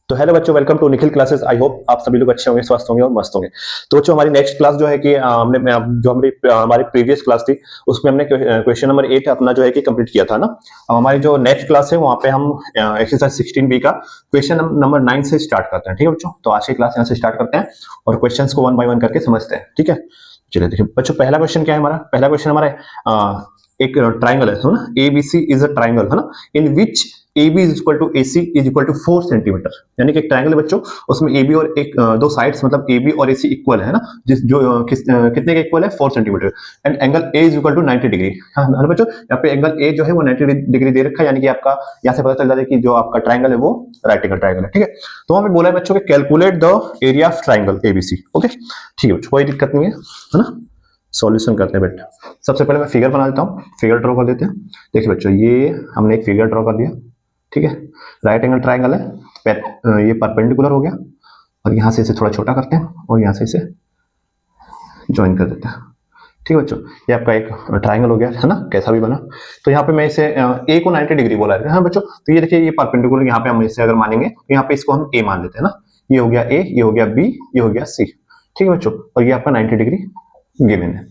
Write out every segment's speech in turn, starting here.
तो हेलो बच्चों, welcome to Nikhil classes. I hope आप सभी लोग अच्छे होंगे, स्वस्थ होंगे और मस्त होंगे। तो बच्चों, हमारी नेक्स्ट क्लास जो है कि हमारी प्रीवियस क्लास थी उसमें हमने क्वेश्चन नंबर 8 अपना जो है कि कंप्लीट किया था ना। अब हमारी जो नेक्स्ट क्लास है वहाँ पे हम एक्सरसाइज 16B का क्वेश्चन नंबर 9 से स्टार्ट करते हैं। ठीक है बच्चों, तो आज की क्लास यहाँ से स्टार्ट करते हैं और क्वेश्चन को 1 बाय 1 करके समझते हैं। ठीक है, चलिए देखिए बच्चों, पहला क्वेश्चन क्या है हमारा। पहला क्वेश्चन हमारा है एक ट्राइंगल है ना, ABC इज अ ट्राइंगल है ना, in which AB is equal to AC is equal to 4 centimetre. यानी कि एक ट्राइंगल है बच्चों, उसमें AB और दो साइड्स मतलब AB और AC इक्वल है ना, कितने के इक्वल है, 4 centimetre. And angle A is equal to 90 degree. हाँ बच्चों, यहाँ पे एंगल A जो है वो 90 डिग्री दे रखा है, यानी कि आपका यहाँ से पता चल जाता है कि जो आपका ट्राइंगल है वो राइट एंगल ट्राइंगल है। ठीक है, तो हमें बोला है बच्चों कि calculate the area of triangle ABC। Okay, ठीक है बच्चों, कोई दिक्कत नहीं है ना। सॉल्यूशन करते हैं बेटा। सबसे पहले मैं फिगर बना देता हूँ, फिगर ड्रॉ कर देते हैं। देखिए बच्चों, ये हमने एक फिगर ड्रॉ कर दिया। ठीक है, राइट एंगल ट्राइंगल है, ये परपेंडिकुलर हो गया और यहाँ से इसे थोड़ा छोटा करते हैं और यहाँ से इसे ज्वाइन कर देते हैं। ठीक है बच्चों, ये आपका एक ट्राइंगल हो गया है ना, कैसा भी बना। तो यहाँ पे मैं इसे A को 90 डिग्री बोला है। हाँ बच्चों, तो ये देखिए, ये परपेंडिकुलर, यहाँ पे हम इसे अगर मानेंगे तो यहाँ पे इसको हम A मान लेते हैं ना। ये हो गया A, ये हो गया B, ये हो गया C। ठीक है बच्चों, और ये आपका 90 डिग्री गिवन है।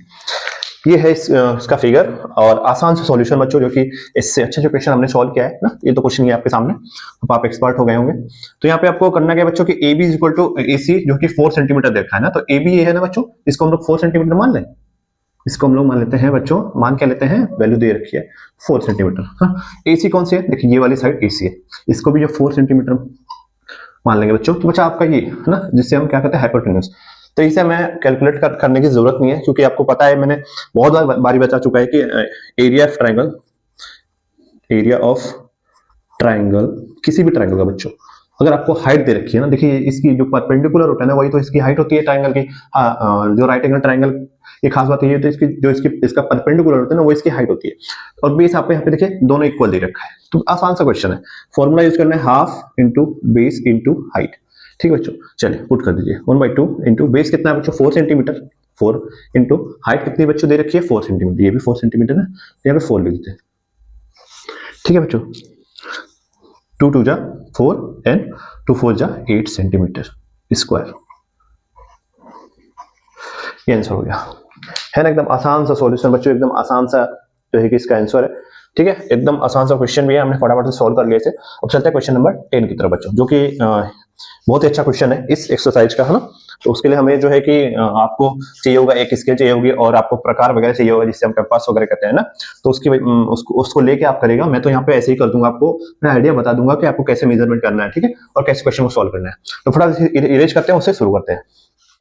ये है इसका फिगर और आसान से सॉल्यूशन बच्चों, जो कि इससे अच्छे जो क्वेश्चन हमने सॉल्व किया है ना। ये तो क्वेश्चन ही आपके सामने, अब आप एक्सपर्ट हो गए होंगे। तो यहाँ पे आपको करना क्या बच्चों कि AB is equal to AC, जो कि 4 सेंटीमीटर देखा है ना। तो AB ये है ना बच्चों, इसको हम लोग 4 सेंटीमीटर मान लें। इसको हम लोग मान लेते हैं बच्चों, मान क्या लेते हैं, वैल्यू दे रखी है 4 सेंटीमीटर। हाँ, AC कौन सी है, देखिए ये वाली साइड AC है, इसको भी जो 4 सेंटीमीटर मान लेंगे बच्चों। तो बच्चा आपका ये है ना, जिससे हम क्या कहते हैं, हाइपोटेन्यूज। तो इसे मैं कैलकुलेट करने की जरूरत नहीं है, क्योंकि आपको पता है, मैंने बहुत बारी बता चुका है कि एरिया ऑफ ट्राइंगल किसी भी ट्राइंगल का बच्चों, अगर आपको हाइट दे रखी है ना, देखिए इसकी जो परपेंडिकुलर होता है ना, वही तो इसकी हाइट होती है ट्राइंगल की। जो राइट एंगल ट्राइंगल की खास बात ये तो इसका परपेंडिकुलर होता है ना, वो इसकी हाइट होती है। और बेस आपको यहाँ पे देखिए दोनों इक्वल दे रखा है। तो आसान सा क्वेश्चन है, फॉर्मूला यूज करना है half into base into height. ठीक है बच्चों, चलिए पुट कर दीजिए 1/2 इंटू बेस कितना है बच्चों, 4 सेंटीमीटर, 4 इंटू हाइट कितनी बच्चों दे रखी है, 4 सेंटीमीटर। ये भी 4 सेंटीमीटर है, यहाँ पे 4 लिख देते हैं। ठीक है बच्चों, 2 2 जा 4 एंड 2 4 जा 8 सेंटीमीटर स्क्वायर। ये आंसर हो गया, है ना। एकदम आसान सा सॉल्यूशन बच्चों, एकदम आसान सा जो है कि इसका आंसर है। ठीक है, एकदम आसान सा क्वेश्चन भी है, हमने फटाफट से सॉल्व कर लिया इसे। अब चलते हैं क्वेश्चन नंबर 10 की तरफ बच्चों, जो कि बहुत ही अच्छा क्वेश्चन है इस एक्सरसाइज का, है ना। तो उसके लिए हमें जो है कि आपको चाहिए होगा, एक स्केल चाहिए होगी और आपको प्रकार वगैरह चाहिए होगा, जिससे हम कंपास वगैरह कहते हैं ना। तो उसको लेके आप करेगा। मैं तो यहाँ पे ऐसे ही कर दूंगा, आपको मैं आइडिया बता दूंगा कि आपको कैसे मेजरमेंट करना है, ठीक है, और कैसे क्वेश्चन को सॉल्व करना है। तो फटाफट इरेज करते हैं, उससे शुरू करते हैं।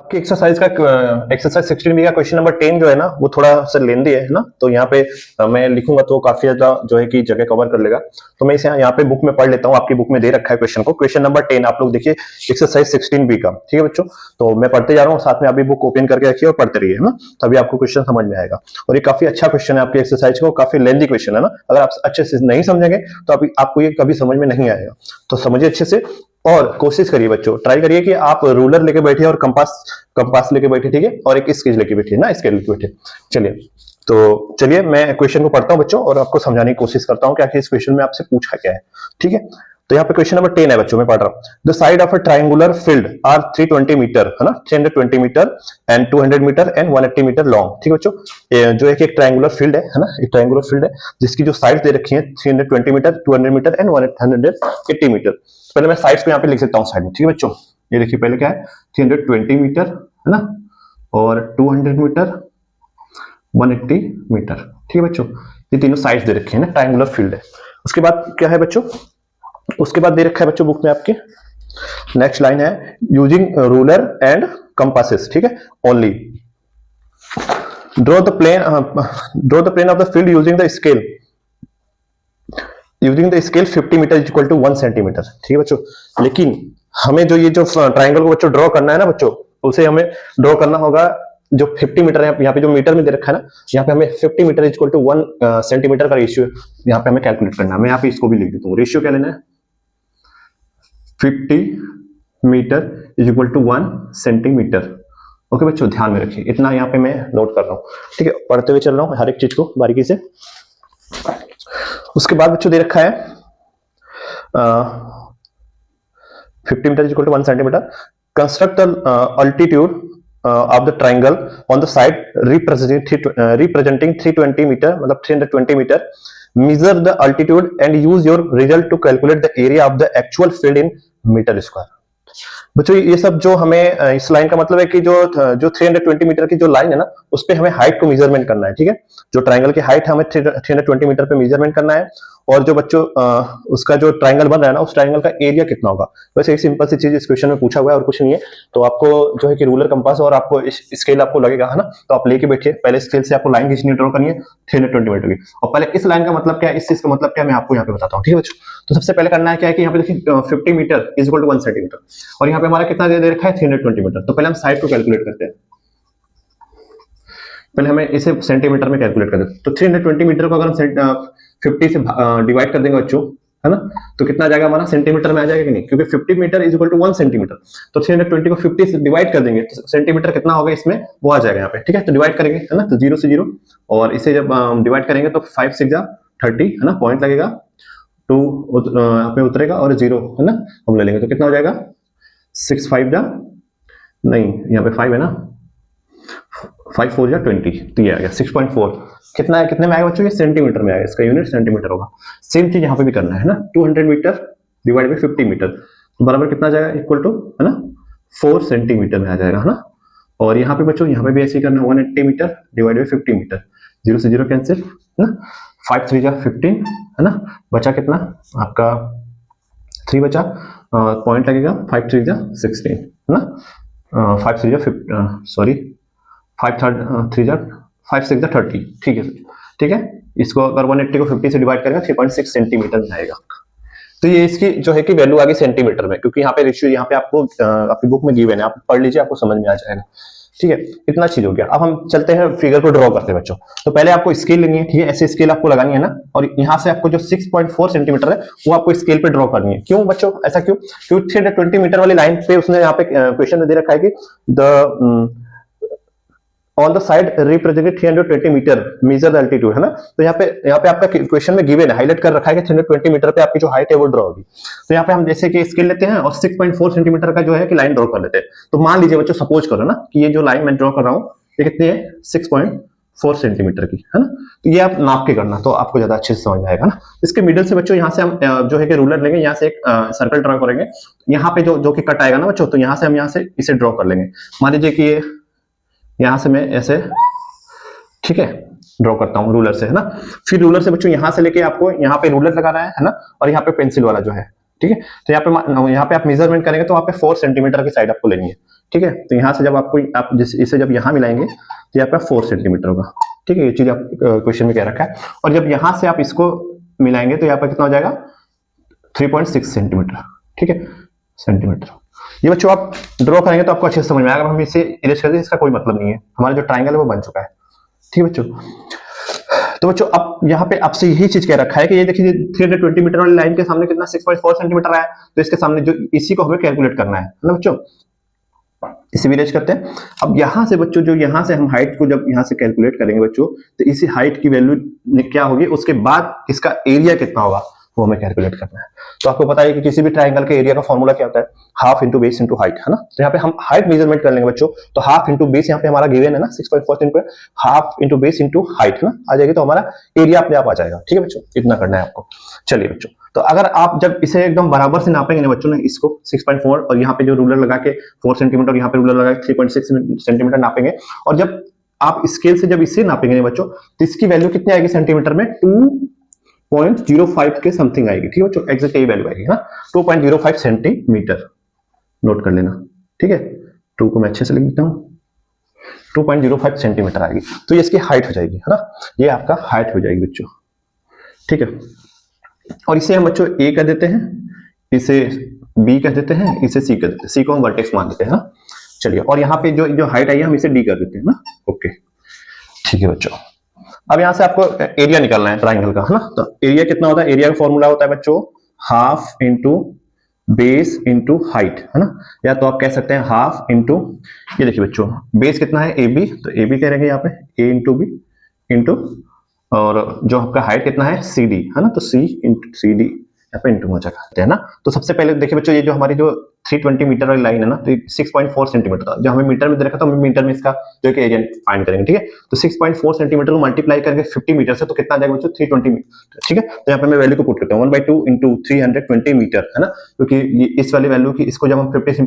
आपकी एक्सरसाइज 16B का क्वेश्चन नंबर 10 जो है ना, वो थोड़ा सा लेंदी है ना। तो यहाँ पे मैं लिखूंगा तो काफी ज्यादा जो है कि जगह कवर कर लेगा। तो मैं इसे यहाँ पे बुक में पढ़ लेता हूँ। आपकी बुक में दे रखा है क्वेश्चन को, क्वेश्चन नंबर 10 आप लोग देखिए, एक्सरसाइज 16B का। ठीक है बच्चों, तो मैं पढ़ते जा रहा हूँ, साथ में अभी बुक ओपन करके रखिए और पढ़ते रहिए, है ना। तभी आपको क्वेश्चन समझ में आएगा। और ये काफी अच्छा क्वेश्चन है आपकी एक्सरसाइज को, काफी लेंदी क्वेश्चन है ना। अगर आप अच्छे से नहीं समझेंगे तो आपको ये कभी समझ में नहीं आएगा। तो समझिए अच्छे से और कोशिश करिए बच्चों, ट्राई करिए कि आप रूलर लेके बैठिए और कंपास लेके बैठिए। ठीक है, और एक स्केच लेके बैठिए ना, स्केल लेके बैठिए। चलिए, तो चलिए मैं क्वेश्चन को पढ़ता हूं बच्चों और आपको समझाने की कोशिश करता हूं कि आखिर इस क्वेश्चन में आपसे पूछा क्या है। ठीक है, तो यहाँ पे क्वेश्चन नंबर 10 है बच्चों, मैं पढ़ रहा हूं। The side of a triangular field are 320 metre, है ना, 320 metre and 200 metre and 180 metre long. ठीक है बच्चों, जो है कि एक ट्राइंगुलर फील्ड है ना, एक ट्राइंगुलर फील्ड है जिसकी जो साइड दे रखी है 320 मीटर, 200 मीटर एंड 180 मीटर। पहले मैं साइड्स को यहाँ पे लिख सकता हूँ साइड में। ठीक है बच्चों, ये देखिए पहले क्या है, 320 मीटर है ना, और 200 मीटर, 180 मीटर। ठीक है बच्चों, ये तीनों साइड्स दे रखे हैं ना, ट्राइंगुलर फील्ड है। उसके बाद क्या है बच्चों, उसके बाद दे रखा है बच्चों बुक में आपके, नेक्स्ट लाइन है, यूजिंग रूलर एंड कंपासेस। ठीक है, only draw the plane of the field using the scale 50 metre is equal to 1 centimetre. ठीक है बच्चों, लेकिन हमें जो ये जो ट्राइंगल को बच्चों ड्रॉ करना है ना बच्चों, उसे हमें ड्रॉ करना होगा जो 50 मीटर है। यहाँ पे जो मीटर में दे रखा है ना, यहाँ पे हमें 50 metre is equal to 1 centimetre का रेशियो यहाँ पे हमें कैलकुलेट करना है। मैं यहाँ पे इसको भी लिख देता हूँ, रेशियो क्या लेना है, 50 metre is equal to 1 centimetre. Okay बच्चों, ध्यान में रखिए, इतना यहाँ पे मैं नोट कर रहा हूँ। ठीक है, पढ़ते हुए चल रहा हूँ हर एक चीज को बारीकी से। उसके बाद बच्चों दे रखा है 50 metre is equal to 1 centimetre. Construct the altitude of the triangle on the side representing 320 meter मतलब 320 meter. Measure the altitude and use your result to calculate the area of the actual field in meter square. बच्चों ये सब जो हमें इस line का मतलब है कि जो 320 मीटर की जो लाइन है ना, उस पे हमें हाइट को मेजरमेंट करना है, ठीक है। जो ट्रायंगल की हाइट हमें 320 मीटर पे मेजरमेंट करना है, और जो बच्चों उसका जो ट्रायंगल बन रहा है ना, उस ट्रायंगल का एरिया कितना होगा। वैसे एक सिंपल सी चीज इस क्वेश्चन में पूछा हुआ है और कुछ नहीं है। तो आपको जो है कि रूलर कंपास और आपको स्केल आपको लगेगा, है ना, तो आप लेके बैठिए। पहले स्केल से आपको लाइन खींचनी ड्रॉ करनी है 320 मीटर की, और पहले इस लाइन का मतलब क्या है, इस चीज का मतलब क्या है, मैं आपको यहाँ पे बताता हूँ, ठीक है बच्चों। तो सबसे पहले करना है क्या है कि यहाँ पे देखिए 50 metre is equal to 1 centimetre, और यहाँ पे हमारा कितना दे रखा है 320 मीटर। तो पहले हम साइड को कैलकुलेट करते हैं, पहले हमें इसे सेंटीमीटर में कैलकुलेट कर देते हैं। तो 320 मीटर को अगर हम 50 से डिवाइड कर देंगे बच्चों, है ना, तो कितना आ जाएगा हमारा, सेंटीमीटर में आ जाएगा कि नहीं, क्योंकि 50 metre is equal to 1 centimetre. तो 320 को 50 से डिवाइड कर देंगे तो सेंटीमीटर कितना होगा इसमें, वो आ जाएगा यहाँ पे, ठीक है। तो डिवाइड करेंगे, है ना, तो 0 से 0, और इसे जब डिवाइड करेंगे तो 5 6 जा 30, है ना, पॉइंट लगेगा, 2 यहाँ पे उतरेगा और 0, है ना, हम ले लेंगे तो कितना हो जाएगा 6 5 जा, नहीं यहाँ पे 5 है ना, 5 4 जा 20, तो ये आ गया 6.4। कितना है, कितने में आएगा बच्चों, ये सेंटीमीटर में आएगा, इसका यूनिट सेंटीमीटर होगा। सेम चीज यहाँ पे भी करना है ना, 200 मीटर डिवाइड बाई 50 मीटर तो बराबर कितना आ जाएगा, इक्वल टू, है ना, 4 सेंटीमीटर में आ जाएगा, है ना। और यहाँ पे बच्चों यहाँ पे भी ऐसे ही करना, 180 मीटर डिवाइड बाई 50 मीटर, 0 से 0 कैंसिल, है ना, 5 3 जा 15, है ना, बचा कितना आपका 3 बचा, पॉइंट लगेगा 5 3 जा 16, है ना, 5 3 जा 5 3 जा 5 6 जा 30, ठीक है, ठीक है। इसको अगर 180 को 50 से डिवाइड करेंगे 3.6 सेंटीमीटर में आएगा। तो ये इसकी जो है कि वैल्यू आ गई सेंटीमीटर में, क्योंकि यहाँ पे रेशियो यहाँ पे आपको आपकी बुक में गिवन है, आप पढ़ लीजिए, आपको समझ में आ जाएगा, ठीक है। इतना चीज हो गया। अब हम चलते हैं फिगर को ड्रॉ करते हैं बच्चों। तो पहले आपको स्केल लेनी है, ठीक है, ऐसे स्केल आपको लगानी है ना, और यहाँ से आपको जो 6.4 सेंटीमीटर है वो आपको स्केल पे ड्रॉ करनी है। क्यों बच्चों, ऐसा क्यों, क्योंकि 320 मीटर वाली लाइन पे उसने यहाँ पे क्वेश्चन में दे रखा है कि the on the side represented 320 metre measure the altitude, है ना। तो यहाँ पे आपका क्वेश्चन में गिवन है, हाईलाइट कर रखा है कि 320 मीटर पे आपकी जो हाइट है वो ड्रॉ होगी। तो यहाँ पे हम जैसे कि स्केल लेते हैं और 6.4 सेंटीमीटर का जो है कि लाइन ड्रॉ कर लेते हैं। तो मान लीजिए बच्चों, सपोज करो ना कि ये जो लाइन मैं ड्रॉ कर रहा हूँ ये कितनी है, 6.4 सेंटीमीटर की, है ना। तो ये आप नाप के करना, तो आपको ज्यादा अच्छे से समझ में आएगा ना। इसके मिडिल से बच्चों यहाँ से हम जो है कि रूलर लेंगे, यहाँ से एक सर्कल ड्रॉ करेंगे, यहाँ पे जो कि कट आएगा ना बच्चों, तो यहाँ से हम यहाँ से इसे ड्रॉ कर लेंगे। मान लीजिए कि ये यहां से मैं ऐसे, ठीक है, ड्रॉ करता हूं रूलर से, है ना। फिर रूलर से बच्चों यहां से लेके आपको यहाँ पे रूलर लगाना है ना, और यहाँ पे पेंसिल वाला जो है, ठीक है। तो यहाँ पे आप मेजरमेंट करेंगे तो वहां पे 4 सेंटीमीटर की साइड आपको लेनी है, ठीक है। तो यहाँ से जब आपको आप इसे जब यहाँ मिलाएंगे तो यहाँ पे 4 सेंटीमीटर होगा, ठीक है। ये चीज आप क्वेश्चन में कह रखा है। और जब यहाँ से आप इसको मिलाएंगे तो यहाँ पे कितना हो जाएगा 3.6 सेंटीमीटर, ठीक है, सेंटीमीटर। ये बच्चों आप ड्रॉ करेंगे तो आपको अच्छे से समझ में आएगा। हम इसे इरेज कर दें, इसका कोई मतलब नहीं है, हमारा जो ट्रायंगल है वो बन चुका है, ठीक है बच्चों। तो बच्चों अब यहाँ पे आपसे यही चीज कह रखा है कि ये देखिए 320 मीटर वाली लाइन के सामने कितना 6.4 सेंटीमीटर आया, तो इसके सामने जो इसी को हमें कैलकुलेट करना है ना बच्चों। इसे भी इरेज करते हैं। अब यहाँ से बच्चों, जो यहाँ से हम हाइट को जब यहाँ से कैलकुलेट करेंगे बच्चों, तो इसी हाइट की वैल्यू क्या होगी, उसके बाद इसका एरिया कितना होगा वो हमें कैलकुलेट करना है। तो आपको पता है कि किसी भी ट्रायंगल के एरिया का फॉर्मूला क्या होता है, half into base into height, है ना। तो यहाँ पे हम हाइट मेजरमेंट कर लेंगे बच्चों, तो हाफ इंटू बेस यहाँ पे हमारा गिवन है ना 6.4 centimetre, half into base into height, है ना, आ जाएगी, तो हमारा एरिया अपने आप आ जाएगा, ठीक है बच्चों। इतना करना है आपको। चलिए बच्चों, तो अगर आप जब इसे एकदम बराबर से नापेंगे ना बच्चों ने, इसको 6.4 और यहाँ पे जो रूलर लगा के 4 सेंटीमीटर और यहाँ पे रूलर लगा के 3.6 सेंटीमीटर नापेंगे, और जब आप स्केल से जब इसे नापेंगे बच्चों, तो इसकी वैल्यू कितनी आएगी सेंटीमीटर में, 2.05 के समथिंग आएगी, ठीक है बच्चों, एग्जैक्ट यही वैल्यू आएगी ना, 2.05 सेंटीमीटर। नोट कर लेना, ठीक है, 2 को मैं अच्छे से लिख देता हूँ, 2.05 सेंटीमीटर आएगी। तो ये इसकी हाइट हो जाएगी, है ना, ये आपका हाइट हो जाएगी बच्चों, ठीक है। और इसे हम बच्चों ए कर देते हैं, इसे बी कर देते हैं, इसे सी कर देते हैं, सी को हम वर्टेक्स मान देते हैं ना। चलिए, और यहाँ पे जो हाइट आई है हम इसे डी कर देते हैं ना, ओके, ठीक है बच्चों। अब यहां से आपको एरिया निकालना है ट्राइंगल का, है ना। तो एरिया कितना होता है, एरिया का फॉर्मूला होता है बच्चों half into base into height, है ना, या तो आप कह सकते हैं हाफ इंटू, ये देखिए बच्चों बेस कितना है ए बी, तो ए बी कह रहे हैं यहाँ पे ए इंटू बी इंटू, और जो आपका हाइट कितना है सी डी, है ना, तो सी इंटू सी डी यहाँ पे इंटू हो जाएगा, है ना। तो सबसे पहले देखिए बच्चों, ये जो हमारी जो 320 मीटर वाली लाइन है ना, तो 6.4 सेंटीमीटर था, जो हमें मीटर में दे रखा था, हमें मीटर में इसका जो है एरिया फाइंड करेंगे, ठीक है। तो 6.4 सेंटीमीटर को मल्टीप्लाई करेंगे 50 मीटर से, तो कितना आ जाएगा बच्चों, 320 मीटर, ठीक है। तो यहाँ पे मैं वैल्यू को पुट करता हूँ 1/2 इंटू 320 मीटर, है ना, क्योंकि इस वाली वैल्यू की इसको जब हम 50 से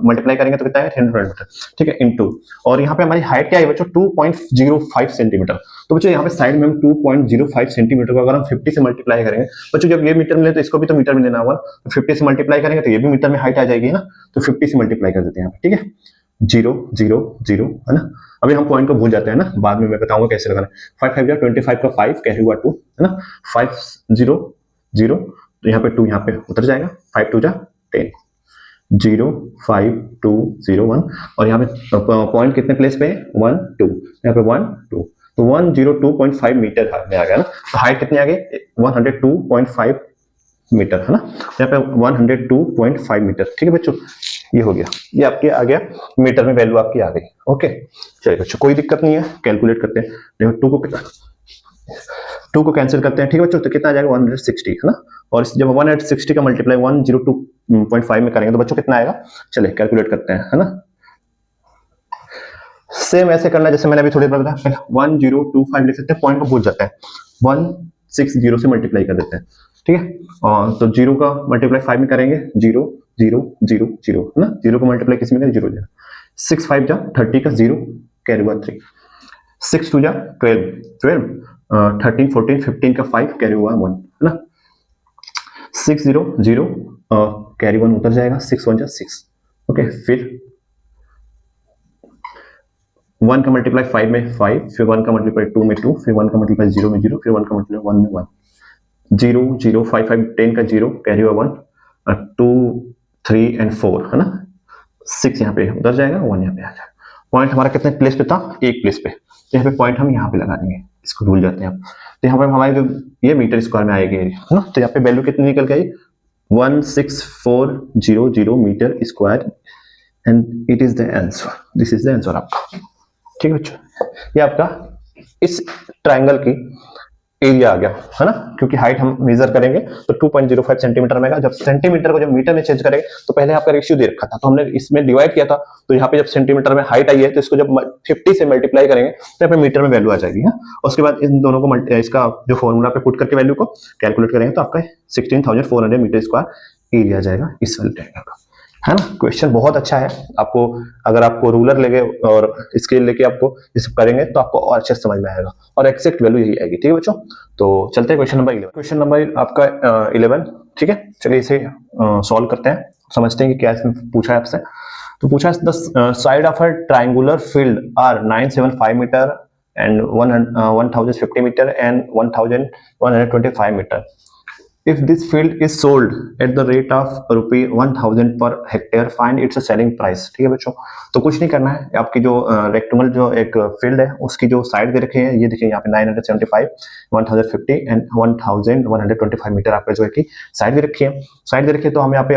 मल्टीप्लाई करेंगे तो कितना है 300 मीटर, ठीक है, इंटू, और यहाँ पे हमारी हाइट क्या है बच्चों 2.05 सेंटीमीटर। तो बच्चों यहाँ पे साइड में हम 2.05 सेंटीमीटर को अगर हम 50 से मल्टीप्लाई करेंगे, बच्चों जब ये मीटर में ले तो इसको भी तो मीटर में लेना होगा, तो 50 से मल्टीप्लाई करेंगे तो ये भी मीटर में हाइट आ जाएगी ना, तो 50 से मल्टीप्लाई कर देते हैं यहाँ पे, ठीक है, 0 0 0, है ना। अभी हम पॉइंट को भूल जाते हैं ना, बाद में मैं बताऊंगा कैसे लगाना है। 5 5 या 25 का 5 कैरी हुआ 2, है ना, 5 0 0, तो यहाँ पे 2 यहाँ पे उतर जाएगा, 5 2 जा 10, 0 5 2 0 1, और यहाँ पे पॉइंट कितने प्लेस पे है 1 2, यहाँ पे 1 2, तो 102.5 मीटर में आ गया ना। तो हाइट कितनी आ गई 102.5 मीटर, है ना, यहाँ पे 102.5 मीटर, ठीक है बच्चों, ये हो गया, ये आपके आ गया मीटर में वैल्यू आपकी आ गई, ओके। चलिए बच्चों कोई दिक्कत नहीं है, कैलकुलेट करते हैं, देखो 2 को कैंसिल करते हैं, ठीक है बच्चों, तो कितना आ जाएगा 160, है ना, और जब 160 का मल्टीप्लाई 102.5 में करेंगे तो बच्चों कितना आएगा, चलिए कैलकुलेट करते हैं, है ना। सेम ऐसे करना जैसे मैंने अभी थोड़ी देर बताया, 1025 लिख सकते हैं, पॉइंट को भूल जाते हैं, 160 से मल्टीप्लाई कर देते हैं, ठीक है, और तो 0 का मल्टीप्लाई 5 में करेंगे 0 0 0 0, है ना, 0 को मल्टीप्लाई किस में करें 0 0, 6 5 जा 30 का 0 कैरी हुआ 3, 6 2 जा 12 12, 13 14 15 का 5 कैरी हुआ 1, है ना, 6 0 0 कैरी 1 उतर जाएगा, 6 1 जा 6, ओके। फिर 1 का मल्टीप्लाई 5 में 5, फिर 1 का मल्टीप्लाई 2 में 2, फिर 1 का मल्टीप्लाई 0 में 0, फिर 1 का मल्टीप्लाई 1 में 1, 0 0 5 5 10 का 0 कैरी हुआ 1, 2 3 एंड 4, है ना, 6 यहाँ पे उधर जाएगा, 1 यहाँ पे आ जाएगा। पॉइंट हमारा कितने प्लेस पे था, एक प्लेस पे, तो यहाँ पे पॉइंट हम यहाँ पे लगा देंगे, इसको भूल जाते हैं आप। तो यहाँ पे हमारे जो ये मीटर स्क्वायर में आएगी, है ना, तो यहाँ पे वैल्यू कितनी निकल गई 16400 metre square, and it is the answer, this is the answer आपका, ठीक है बच्चों। ये आपका इस ट्रायंगल की एरिया आ गया, है ना, क्योंकि हाइट हम मेजर करेंगे तो 2.05 सेंटीमीटर में, जब सेंटीमीटर को जब मीटर में चेंज करेंगे तो पहले आपका रेशियो दे रखा था, तो हमने इसमें डिवाइड किया था, तो यहाँ पे जब सेंटीमीटर में हाइट आई है तो इसको जब 50 से मल्टीप्लाई करेंगे तो यहाँ पे मीटर में वैल्यू आ जाएगी, है। उसके बाद इन दोनों को इसका जो फॉर्मूला पे पुट करके वैल्यू को कैलकुलेट करेंगे तो आपका 16,400 मीटर स्क्वायर एरिया जाएगा इस वाले ट्रायंगल का, है ना। क्वेश्चन बहुत अच्छा है, आपको अगर आपको रूलर लेके और स्केल लेके आपको ये सब करेंगे तो आपको और अच्छे समझ में आएगा, और एक्जैक्ट वैल्यू यही आएगी, ठीक है बच्चों। तो चलते हैं क्वेश्चन नंबर 11, क्वेश्चन नंबर आपका 11, ठीक है। चलिए इसे सॉल्व करते हैं, समझते हैं कि क्या इसमें पूछा है आपसे। तो पूछा है the side of a triangular field are 975 metre and 1050 metre and 1125 metre. If this field is sold at the rate of ₹1000 per hectare, find its selling price, ठीक है बच्चों। तो कुछ नहीं करना है, आपकी जो रेक्टेंगल जो एक फील्ड है उसकी जो साइड दे रखे हैं, ये देखिए यहाँ पे 975, 1050 एंड 1125 मीटर आपका जो है कि साइड दे रखी है। साइड दे रखी है तो हम यहाँ पे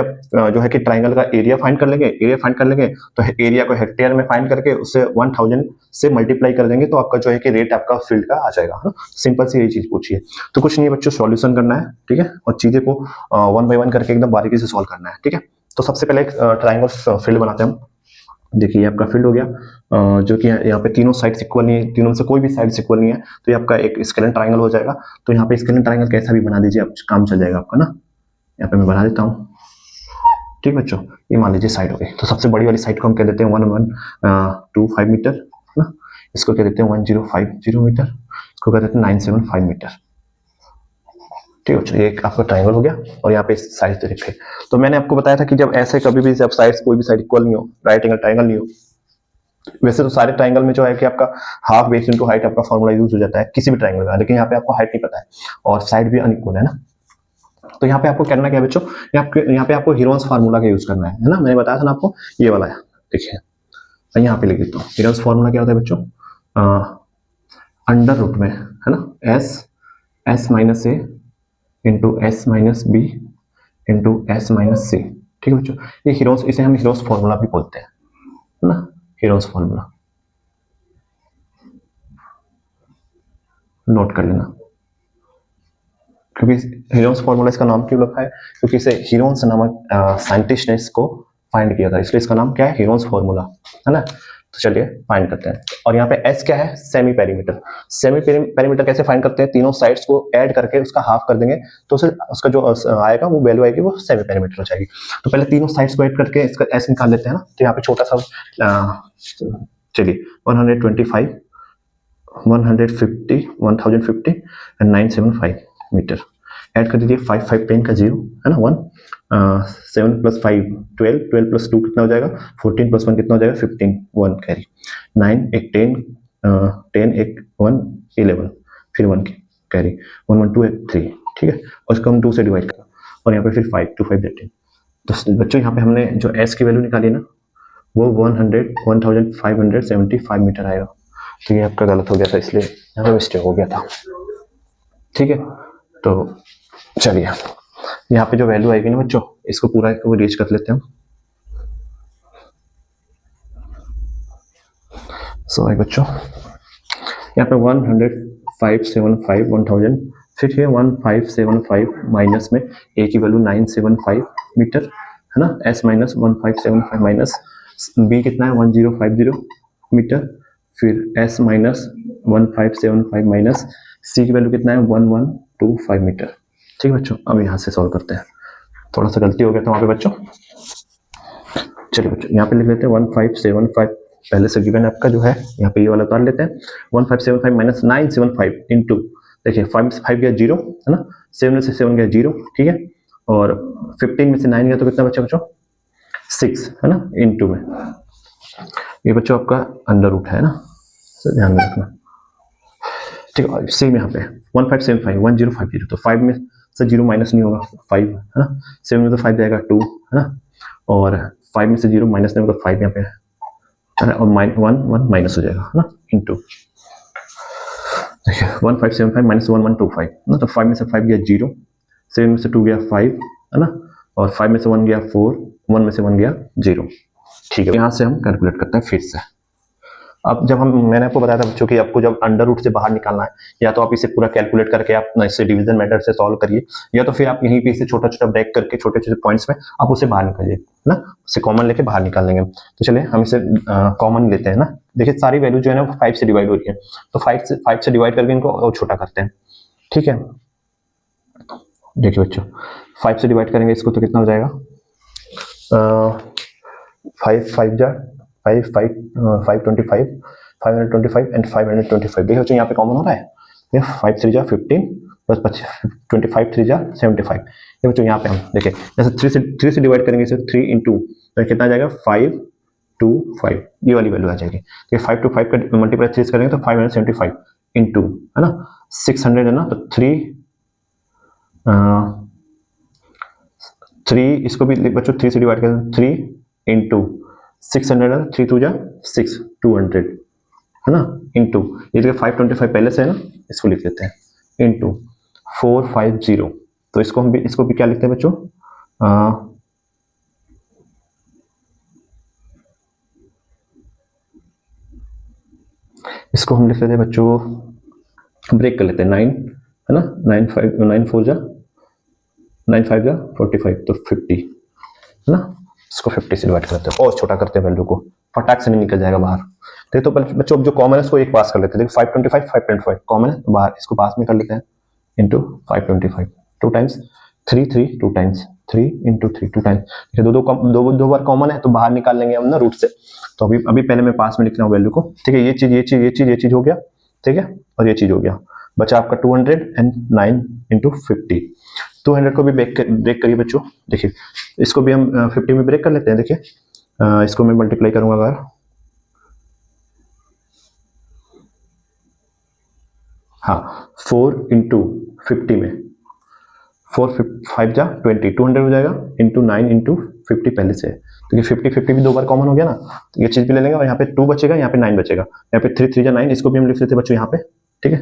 जो है कि ट्राइंगल का एरिया फाइंड कर लेंगे, एरिया फाइंड कर लेंगे तो एरिया को हेक्टेयर में फाइंड करके उससे 1000 से मल्टीप्लाई कर देंगे तो आपका जो है कि रेट आपका फील्ड का आ जाएगा, है ना। सिंपल सी यही चीज पूछिए, तो कुछ नहीं बच्चों, सॉल्यूशन करना है, ठीक है, और चीजें को 1 बाय 1 करके एकदम बारीकी से सॉल्व करना है, ठीक है। तो सबसे पहले एक ट्राइंगल फील्ड बनाते हैं हम। देखिए ये आपका फील्ड हो गया, जो कि यहाँ पे तीनों साइड्स इक्वल नहीं है, तीनों में से कोई भी साइड्स इक्वल नहीं है, तो ये आपका एक स्केलेन ट्राइंगल हो जाएगा। तो यहाँ पे स्केलेन ट्राइंगल कैसा भी बना दीजिए, आप काम चल जाएगा आपका ना। यहाँ पे मैं बना देता हूँ, ठीक बच्चों। ये मान लीजिए साइड हो गई, तो सबसे बड़ी वाली साइड को हम कह देते हैं 1125 मीटर, है ना। इसको कह देते हैं 1050 मीटर, इसको कह देते हैं 975 मीटर, ठीक है। ये आपका ट्रायंगल हो गया और यहाँ पे साइड दे रखे। तो मैंने आपको बताया था कि जब ऐसे कभी भी जब साइड्स कोई भी साइड इक्वल नहीं हो, राइट एंगल ट्रायंगल नहीं हो, वैसे तो सारे ट्रायंगल में जो है कि आपका हाफ बेस इनटू हाइट आपका फॉर्मूला यूज हो जाता है किसी भी ट्रायंगल में, लेकिन यहाँ पे आपको हाइट नहीं पता है और साइड भी अनइक्वल है ना। तो यहाँ पे आपको करना क्या है बच्चों, यहाँ पे आपको हीरोन्स फार्मूला का यूज करना है ना। मैंने बताया था ना आपको, ये वाला है, देखिए यहाँ पे लिख देता हूँ। हीरोन्स फार्मूला क्या होता है बच्चों, अंडर रूट में, है ना, S minus A into S minus B into S minus C, ठीक है बच्चों। ये हीरोन्स, इसे हम हीरोन्स फार्मूला भी बोलते हैं, है ना, हीरोन्स फार्मूला नोट कर लेना, क्योंकि हीरोन्स फार्मूला इसका नाम क्यों रखा है, क्योंकि इसे हीरोन्स नामक साइंटिस्ट ने इसको फाइंड किया था, इसलिए इसका नाम क्या है, हीरोन्स फॉर्मूला, है ना। तो चलिए फाइंड करते हैं। और यहाँ पे एस क्या है, सेमी पेरीमीटर। सेमी पेरीमीटर कैसे फाइंड करते हैं, तीनों साइड्स को ऐड करके उसका हाफ कर देंगे तो उसका जो आएगा वो वैल्यू आएगी, वो सेमी पेरीमीटर हो जाएगी। तो पहले तीनों साइड्स को ऐड करके इसका एस निकाल लेते हैं ना। तो यहाँ पे छोटा सा चलिए 125 150 1050 एंड 975 मीटर ऐड कर दीजिए। 5 5 10 का 0 है ना, 1 7 + 5 12 12 + 2 कितना हो जाएगा, 14 + 1 कितना हो जाएगा, 15 1 कैरी, 9 1 10 10 1 1 11 फिर 1 कैरी, 1 1 2 3, ठीक है। और इसको हम 2 से डिवाइड करें और यहाँ पे फिर 5 2 5 18। तो बच्चों यहाँ पे हमने जो एस की वैल्यू निकाली ना, वो 1575 मीटर आएगा। तो ये आपका गलत हो गया था, इसलिए यहाँ पे मिस्टेक हो गया था, ठीक है। तो चलिए यहाँ पे जो वैल्यू आएगी ना बच्चों, इसको पूरा को रीच कर लेते हैं हम। सॉरी बच्चों, यहाँ पे 1575 1000, फिर ये 1575 माइनस में ए की वैल्यू 975 मीटर, है ना। एस माइनस 1575 माइनस बी कितना है 1050 मीटर, फिर एस माइनस 1575 माइनस सी की वैल्यू कितना है 1125 मीटर, ठीक है बच्चों। अब यहाँ से सॉल्व करते हैं, थोड़ा सा गलती हो गया था वहाँ पे बच्चों। चलिए बच्चों यहाँ पे लिख लेते हैं 1575 पहले से गिवन आपका जो है, यहाँ पे ये वाला उतार लेते हैं। 1575 माइनस 975 इंटू, देखिए 5 से 5 गया 0, है ना, 7 में से 7 गया 0, ठीक है। और 15 में से 9 गया तो कितना बचा बच्चों, 6, है ना, इंटू में ये बच्चों आपका अंडर रूट है ना, ध्यान में रखना, ठीक है। सेम यहाँ पे 1575 1050, तो 5 में से 0 माइनस नहीं होगा, 5, है ना, 7 में तो 5 जाएगा 2, है ना, और 5 में से 0 माइनस नहीं होगा, 5 यहाँ पे है ना, और 1 माइनस हो जाएगा, है ना, इंटू देखिए 1575 माइनस 1125, ना, तो 5 में से 5 गया 0, 7 में से 2 गया 5, है ना, और 5 में से 1 गया 4, 1 में से 1 गया 0, ठीक है। यहाँ से हम कैलकुलेट करते हैं फिर से। अब जब मैंने आपको बताया था बच्चों कि आपको जब अंडर रूट से बाहर निकालना है, या तो आप इसे पूरा कैलकुलेट करके आप इससे डिवीजन मेथड से सॉल्व करिए, या तो फिर आप यहीं पे इसे छोटा छोटा ब्रेक करके छोटे छोटे पॉइंट्स में आप उसे बाहर निकालिए, है ना, उसे कॉमन लेके बाहर निकाल लेंगे। तो चलिए हम इसे कॉमन लेते हैं ना। देखिए सारी वैल्यू जो है ना 5 से डिवाइड हो रही है, तो 5 से डिवाइड करके इनको और छोटा करते हैं, ठीक है। देखिए बच्चों 5 से डिवाइड करेंगे इसको तो कितना हो जाएगा, 5 5 जा 5 5 525 525 एंड 525। देखिए बच्चों यहाँ पे कॉमन हो रहा है, ये 5 3 जा 15 प्लस 25 3 जा 75। ये बच्चों यहाँ पे हम देखिए जैसे 3 से डिवाइड करेंगे इसे 3 इंटू, तो कितना आ जाएगा 5 2 5, ये वाली वैल्यू आ जाएगी। तो 5 to 5 का मल्टीप्लाई 3 करेंगे तो 575 इंटू, है ना, 600 है ना, तो 3 इसको भी बच्चों 3 से डिवाइड करें, 3 इंटू 600 है, 3 2 जा 6 200, है ना, इंटू ये देखिए 525 पहले से है ना, इसको लिख लेते हैं इंटू 450। तो इसको भी क्या लिखते हैं बच्चों, इसको हम लिख लेते हैं बच्चों, ब्रेक कर लेते हैं 9, है ना, 9 4 जा 9 5 जा 45, तो 50, है ना, इसको 50 से डिवाइड करते हैं और छोटा करते हैं वैल्यू को, फटाक से नहीं निकल जाएगा बाहर। तो बच्चों जो कॉमन है उसको एक पास कर लेते हैं, देखो 525 525 कॉमन है तो बाहर इसको पास में कर लेते हैं, into 525 2 times 3 3 2 times 3 into 3 2 times, दो बार कॉमन है तो बाहर निकाल लेंगे हम ना रूट से। तो अभी पहले मैं पास में लिख रहा हूँ वैल्यू को, ठीक है। ये चीज हो गया, ठीक है, और ये चीज हो गया, बचा आपका 209 इंटू 50। 200 को भी ब्रेक करिए बच्चों, देखिए इसको भी हम 50 में ब्रेक कर लेते हैं। देखिए इसको मैं मल्टीप्लाई करूंगा अगर, हाँ 4 इंटू 50 में 4 5 जा 20 200 हो जाएगा, इंटू 9 इंटू 50 पहले से है, तो ये 50 भी दो बार कॉमन हो गया ना, तो ये चीज भी ले लेंगे और यहाँ पे 2 बचेगा, यहाँ पे 9 बचेगा, यहाँ पे 3 3 जा 9, इसको भी हम लिख लेते हैं बच्चों यहाँ पे, ठीक है।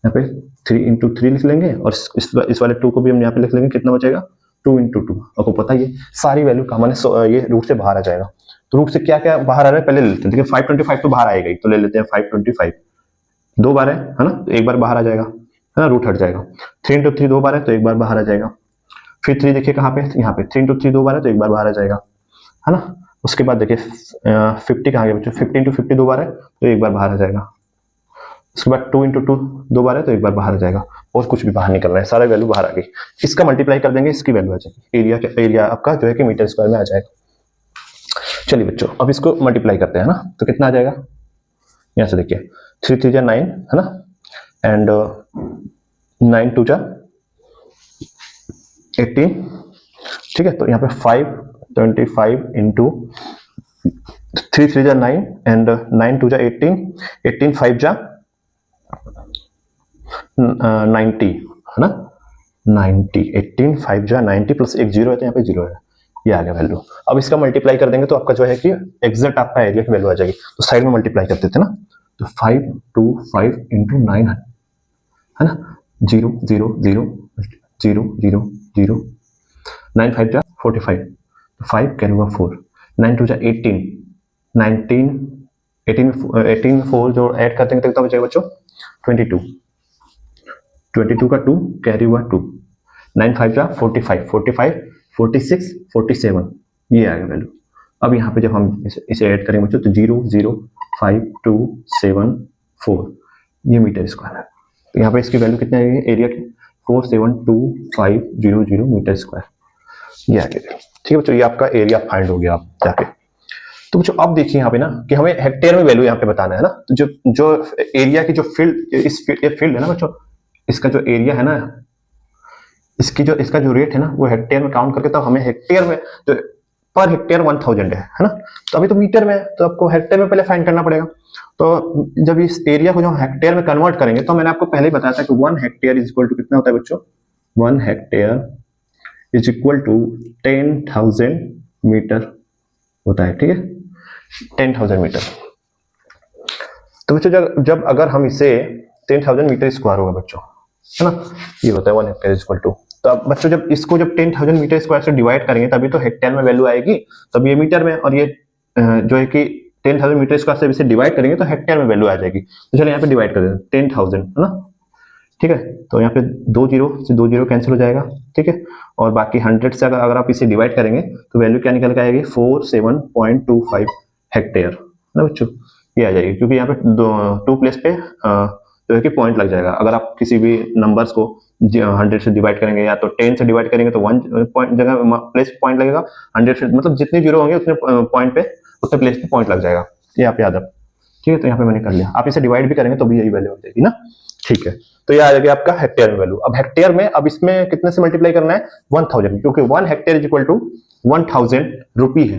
यहाँ पे 3 इंटू 3 लिख लेंगे और इस वाले 2 को भी हम यहाँ पे लिख लेंगे, कितना बचेगा 2 इंटू 2। आपको पता ही है सारी वैल्यू कॉमन है, ये रूट से बाहर आ जाएगा। तो रूट से क्या क्या बाहर आ रहा है पहले ले लेते हैं, देखिए 525 तो बाहर आएगा ही, तो ले लेते हैं 525, 2 बार है ना, तो एक बार बाहर आ जाएगा, है ना, रूट हट जाएगा। 3 इंटू 3 2 बार है तो एक बार बाहर आ जाएगा। फिर 3 देखिए कहाँ पे, यहाँ पे 3 इंटू 3 2 बार है तो एक बार बाहर आ जाएगा, है ना। उसके बाद देखिए 50 कहाँ गया बच्चों, 50 इंटू 50 दो बार है तो एक बार बाहर आ जाएगा। उसके बाद 2 इंटू 2 दो बार है तो एक बार बाहर आ जाएगा, और कुछ भी बाहर निकल रहा है, सारा वैल्यू बाहर आ गई। इसका मल्टीप्लाई कर देंगे, इसकी वैल्यू आ जाएगी, एरिया आपका जो है कि मीटर स्क्वायर में आ जाएगा। चलिए बच्चों अब इसको मल्टीप्लाई करते हैं ना, तो कितना आ जाएगा, यहाँ से देखिए 3 3 जा 9 है ना, एंड 9 2 जा 18, ठीक है। तो यहाँ पे 525 इंटू 3 3 जा 9 एंड 9 2 जा 18, 18 5 जा 90 है ना, 90, 18 5 जा 90 प्लस एक जीरो है तो यहाँ पे जीरो है, ये आ गया वैल्यू। अब इसका मल्टीप्लाई कर देंगे तो आपका जो है कि एग्जैक्ट आपका एरिया की वैल्यू आ जाएगी। तो साइड में मल्टीप्लाई कर देते हैं ना, तो 525 इंटू 9 है ना, 0 0 0 0 0 0, 9 5 जा 45, 5 कैरी हुआ 4, 9 2 जा 18, 19 18 4 जो ऐड कर देंगे तो कितना बचेगा बच्चों, 22, 22 का 2 कैरी हुआ 2, 9 5 जा 45, 45 46 47, ये आएगा वैल्यू। अब यहाँ पे जब हम इसे ऐड करेंगे बच्चों तो 0 0 5 2 7 4, ये मीटर स्क्वायर है। तो यहाँ पे इसकी वैल्यू कितनी आएगी एरिया की, 472,500 मीटर स्क्वायर, ये आ गया। ठीक है बच्चों, ये आपका एरिया फाइंड हो गया आप जाके। तो बच्चों अब देखिए यहाँ पे ना कि हमें हेक्टेयर में वैल्यू यहाँ पे बताना है ना, तो जो एरिया की जो फील्ड, इस फील्ड है ना बच्चों, इसका जो एरिया है ना, इसका जो रेट है ना वो हेक्टेयर में काउंट करके, तब हमें हेक्टेयर में जो पर हेक्टेयर 1000 है ना, तो अभी तो मीटर में, तो आपको हेक्टेयर में पहले फाइंड करना पड़ेगा। तो जब इस एरिया को जो हेक्टेयर में कन्वर्ट करेंगे, तो मैंने आपको पहले ही बताया था कि 1 हेक्टेयर इज इक्वल टू कितना होता है बच्चों, 1 hectare is equal to 10,000 metre होता है, ठीक है, 10,000 मीटर। तो बच्चों जब अगर हम इसे 10,000 मीटर स्क्वायर होगा बच्चों, है ना, ये होता है 1 हेक्टेयर इज इक्वल टू, तो अब बच्चों जब इसको जब 10,000 मीटर स्क्वायर से डिवाइड करेंगे तभी तो हेक्टेयर में वैल्यू आएगी, तब ये मीटर में, और ये जो है कि 10,000 मीटर स्क्वायर से इसे डिवाइड करेंगे तो हेक्टेयर में वैल्यू आ जाएगी। तो चलिए यहाँ पे डिवाइड कर देते हैं 10,000 है ना, ठीक है। तो यहाँ पे 2 जीरो से 2 जीरो कैंसिल हो जाएगा, ठीक है, और बाकी 100 से अगर आप इसे डिवाइड करेंगे तो वैल्यू क्या निकल के आएगी, 47.25 हेक्टेयर ना बच्चों, ये आ जाएगी। क्योंकि यहाँ पे 2 प्लेस पे जो है कि पॉइंट लग जाएगा। अगर आप किसी भी नंबर्स को 100 से डिवाइड करेंगे या तो 10 से डिवाइड करेंगे तो 1 पॉइंट जगह प्लेस पॉइंट लगेगा, 100 से मतलब जितने जीरो होंगे उतने पॉइंट पे उतने प्लेस पे पॉइंट लग जाएगा, ये आप याद रखें, ठीक है। तो यहाँ पे मैंने कर लिया, आप इसे डिवाइड भी करेंगे तो भी यही वैल्यू हो जाएगी ना, ठीक है। तो ये आ जाएगा आपका हेक्टेयर में वैल्यू। अब हेक्टेयर में अब इसमें कितने से मल्टीप्लाई करना है, 1000, क्योंकि 1 हेक्टेयर इज इक्वल टू 1000 रुपी है।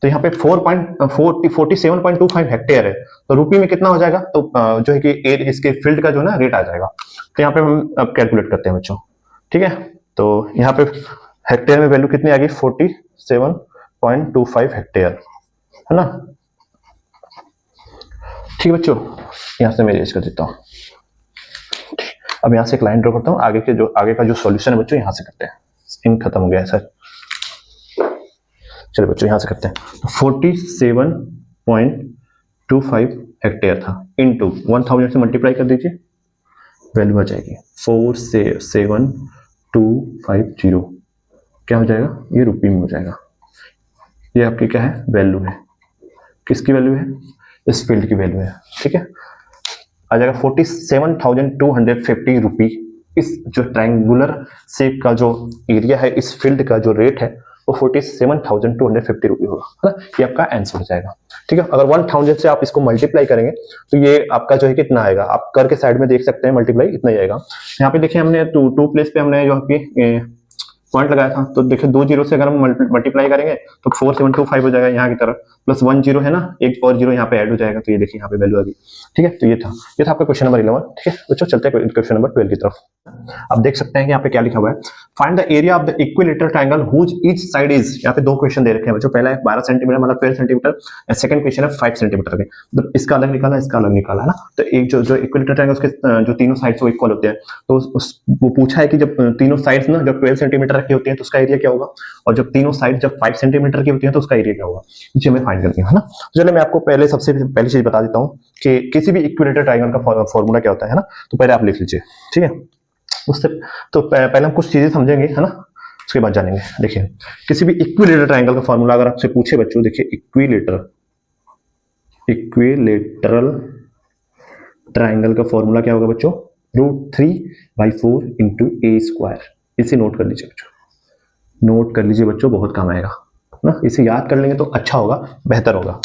तो यहाँ पे 47.25 हेक्टेयर है, तो रुपी में कितना हो जाएगा, तो जो है कि इसके फील्ड का जो ना रेट आ जाएगा। तो यहाँ पे हम अब कैलकुलेट करते हैं बच्चों, ठीक है। तो यहाँ पे हेक्टेयर में वैल्यू कितनी आ गई, 47.25 हेक्टेयर है ना, ठीक है बच्चों। यहाँ से मैं इरेज कर देता हूँ। अब यहाँ से एक लाइन ड्रॉ करता हूँ, आगे का जो सॉल्यूशन है बच्चों यहाँ से करते हैं, इन खत्म हो गया है सर। चलिए बच्चों यहाँ से करते हैं, 47.25 हेक्टेयर था, इनटू 1000 से मल्टीप्लाई कर दीजिए, वैल्यू आ जाएगी 47250, क्या हो जाएगा, ये रुपये में हो जाएगा। ये आपकी क्या है, वैल्यू है, किसकी वैल्यू है, इस फील्ड की वैल्यू है, ठीक है। आ जाएगा 47,250 रुपी। इस जो ट्रायंगुलर शेप का जो एरिया है, इस फील्ड का जो रेट है वो 47,250 रुपी होगा, है ना, ये आपका आंसर हो जाएगा, ठीक है। अगर 1000 से आप इसको मल्टीप्लाई करेंगे तो ये आपका जो है कितना आएगा, आप करके साइड में देख सकते हैं, मल्टीप्लाई इतना ही आएगा। यहाँ पे देखिए हमने टू प्लेस पे हमने जो पॉइंट लगाया था, तो देखिए 2 जीरो से अगर हम मल्टीप्लाई करेंगे तो 4725 हो जाएगा यहाँ की तरफ, प्लस 1 जीरो है ना, एक और जीरो यहाँ पे ऐड हो जाएगा, तो ये देखिए यहाँ पे वैल्यू आ गई, ठीक है। तो ये था आपका क्वेश्चन नंबर 11, ठीक है बच्चों। चलते हैं क्वेश्चन नंबर 12 की तरफ। आप देख सकते हैं कि यहाँ पे क्या लिखा हुआ है, find the area of the equilateral triangle whose each side is. यहाँ पे 2 क्वेश्चन दे रखे हैं बच्चों, पहला है 12 सेंटीमीटर मतलब 12 सेंटीमीटर, सेकंड क्वेश्चन है 5 सेंटीमीटर के, तो इसका अलग निकाला, इसका अलग निकाला, है ना। तो एक जो इक्विलेटरल ट्रायंगल उसके जो तीनों साइड्स वो इक्वल होते हैं, तो वो पूछा है कि जब तीनों साइड्स ना जब 12 सेंटीमीटर की होती है तो उसका एरिया क्या होगा, और जब तीनों साइड जब 5 सेंटीमीटर की होती है तो उसका एरिया क्या होगा, इसे हमें फाइंड करनी है ना। तो चलिए मैं आपको पहले सबसे पहली चीज बता देता हूँ कि किसी भी इक्विलेटरल ट्रायंगल का फॉर्मूला क्या होता है ना, तो पहले आप लिख लीजिए, ठीक है। उससे तो पहले हम कुछ चीजें समझेंगे, है ना। उसके बाद जानेंगे। देखिए किसी भी इक्विलेटरल ट्रायंगल का फॉर्मूला अगर आपसे पूछे बच्चों, देखिए इक्विलेटरल ट्रायंगल का फॉर्मूला क्या होगा बच्चों, √3/4 इंटू ए स्क्वायर। इसे नोट कर लीजिए बच्चों, नोट कर लीजिए बच्चों, बहुत काम आएगा ना, इसे याद कर लेंगे तो अच्छा होगा, बेहतर होगा।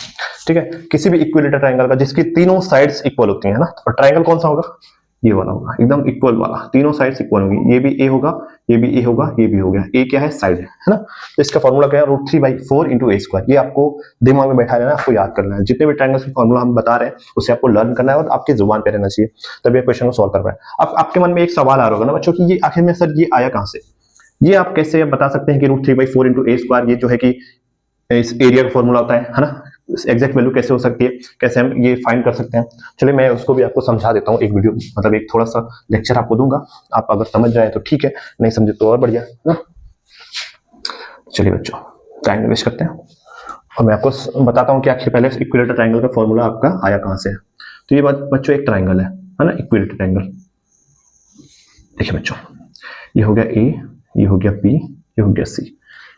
ठीक है, किसी भी इक्विलेटरल ट्रायंगल का जिसकी तीनों साइड्स इक्वल होती है ना, और ट्रायंगल कौन सा होगा, ये वाला होगा, एकदम इक्वल वाला, तीनों साइड्स इक्वल होंगी, ये भी ए होगा, ये भी ए होगा, ये भी हो गया, ए क्या है, साइड है ना। तो इसका फॉर्मूला क्या है, √3/4 इंटू ए स्क्वायर। ये आपको दिमाग में बैठा रहना, आपको याद करना है, जितने भी ट्रायंगल्स के फॉर्मूला हम बता रहे हैं उसे आपको लर्न करना है और आपकी जुबान पे रहना चाहिए, तभी आप क्वेश्चन को सॉल्व कर पाए। अब आपके मन में एक सवाल आ रहा होगा ना बच्चों कि ये आखिर में सर ये आया कहां से, ये आप कैसे बता सकते हैं कि √3/4 इंटू ए स्क्वायर ये जो है कि इस एरिया का फॉर्मूला होता है ना, एग्जैक्ट वैल्यू कैसे हो सकती है, कैसे हम ये फाइंड कर सकते हैं। चलिए मैं उसको भी आपको समझा देता हूँ, एक वीडियो मतलब एक थोड़ा सा लेक्चर आपको दूंगा, आप अगर समझ जाए तो ठीक है, नहीं समझे तो और बढ़िया ना। चलिए बच्चों टाइम वेस्ट करते हैं और मैं आपको बताता हूँ कि आखिर पहले इक्विलेटरल ट्रायंगल का फॉर्मूला आपका आया कहां से है। तो ये बच्चों एक ट्रायंगल है ना, इक्विलेटरल ट्रायंगल। देखिए बच्चों, ये हो गया ए, ये हो गया बी, ये हो गया सी।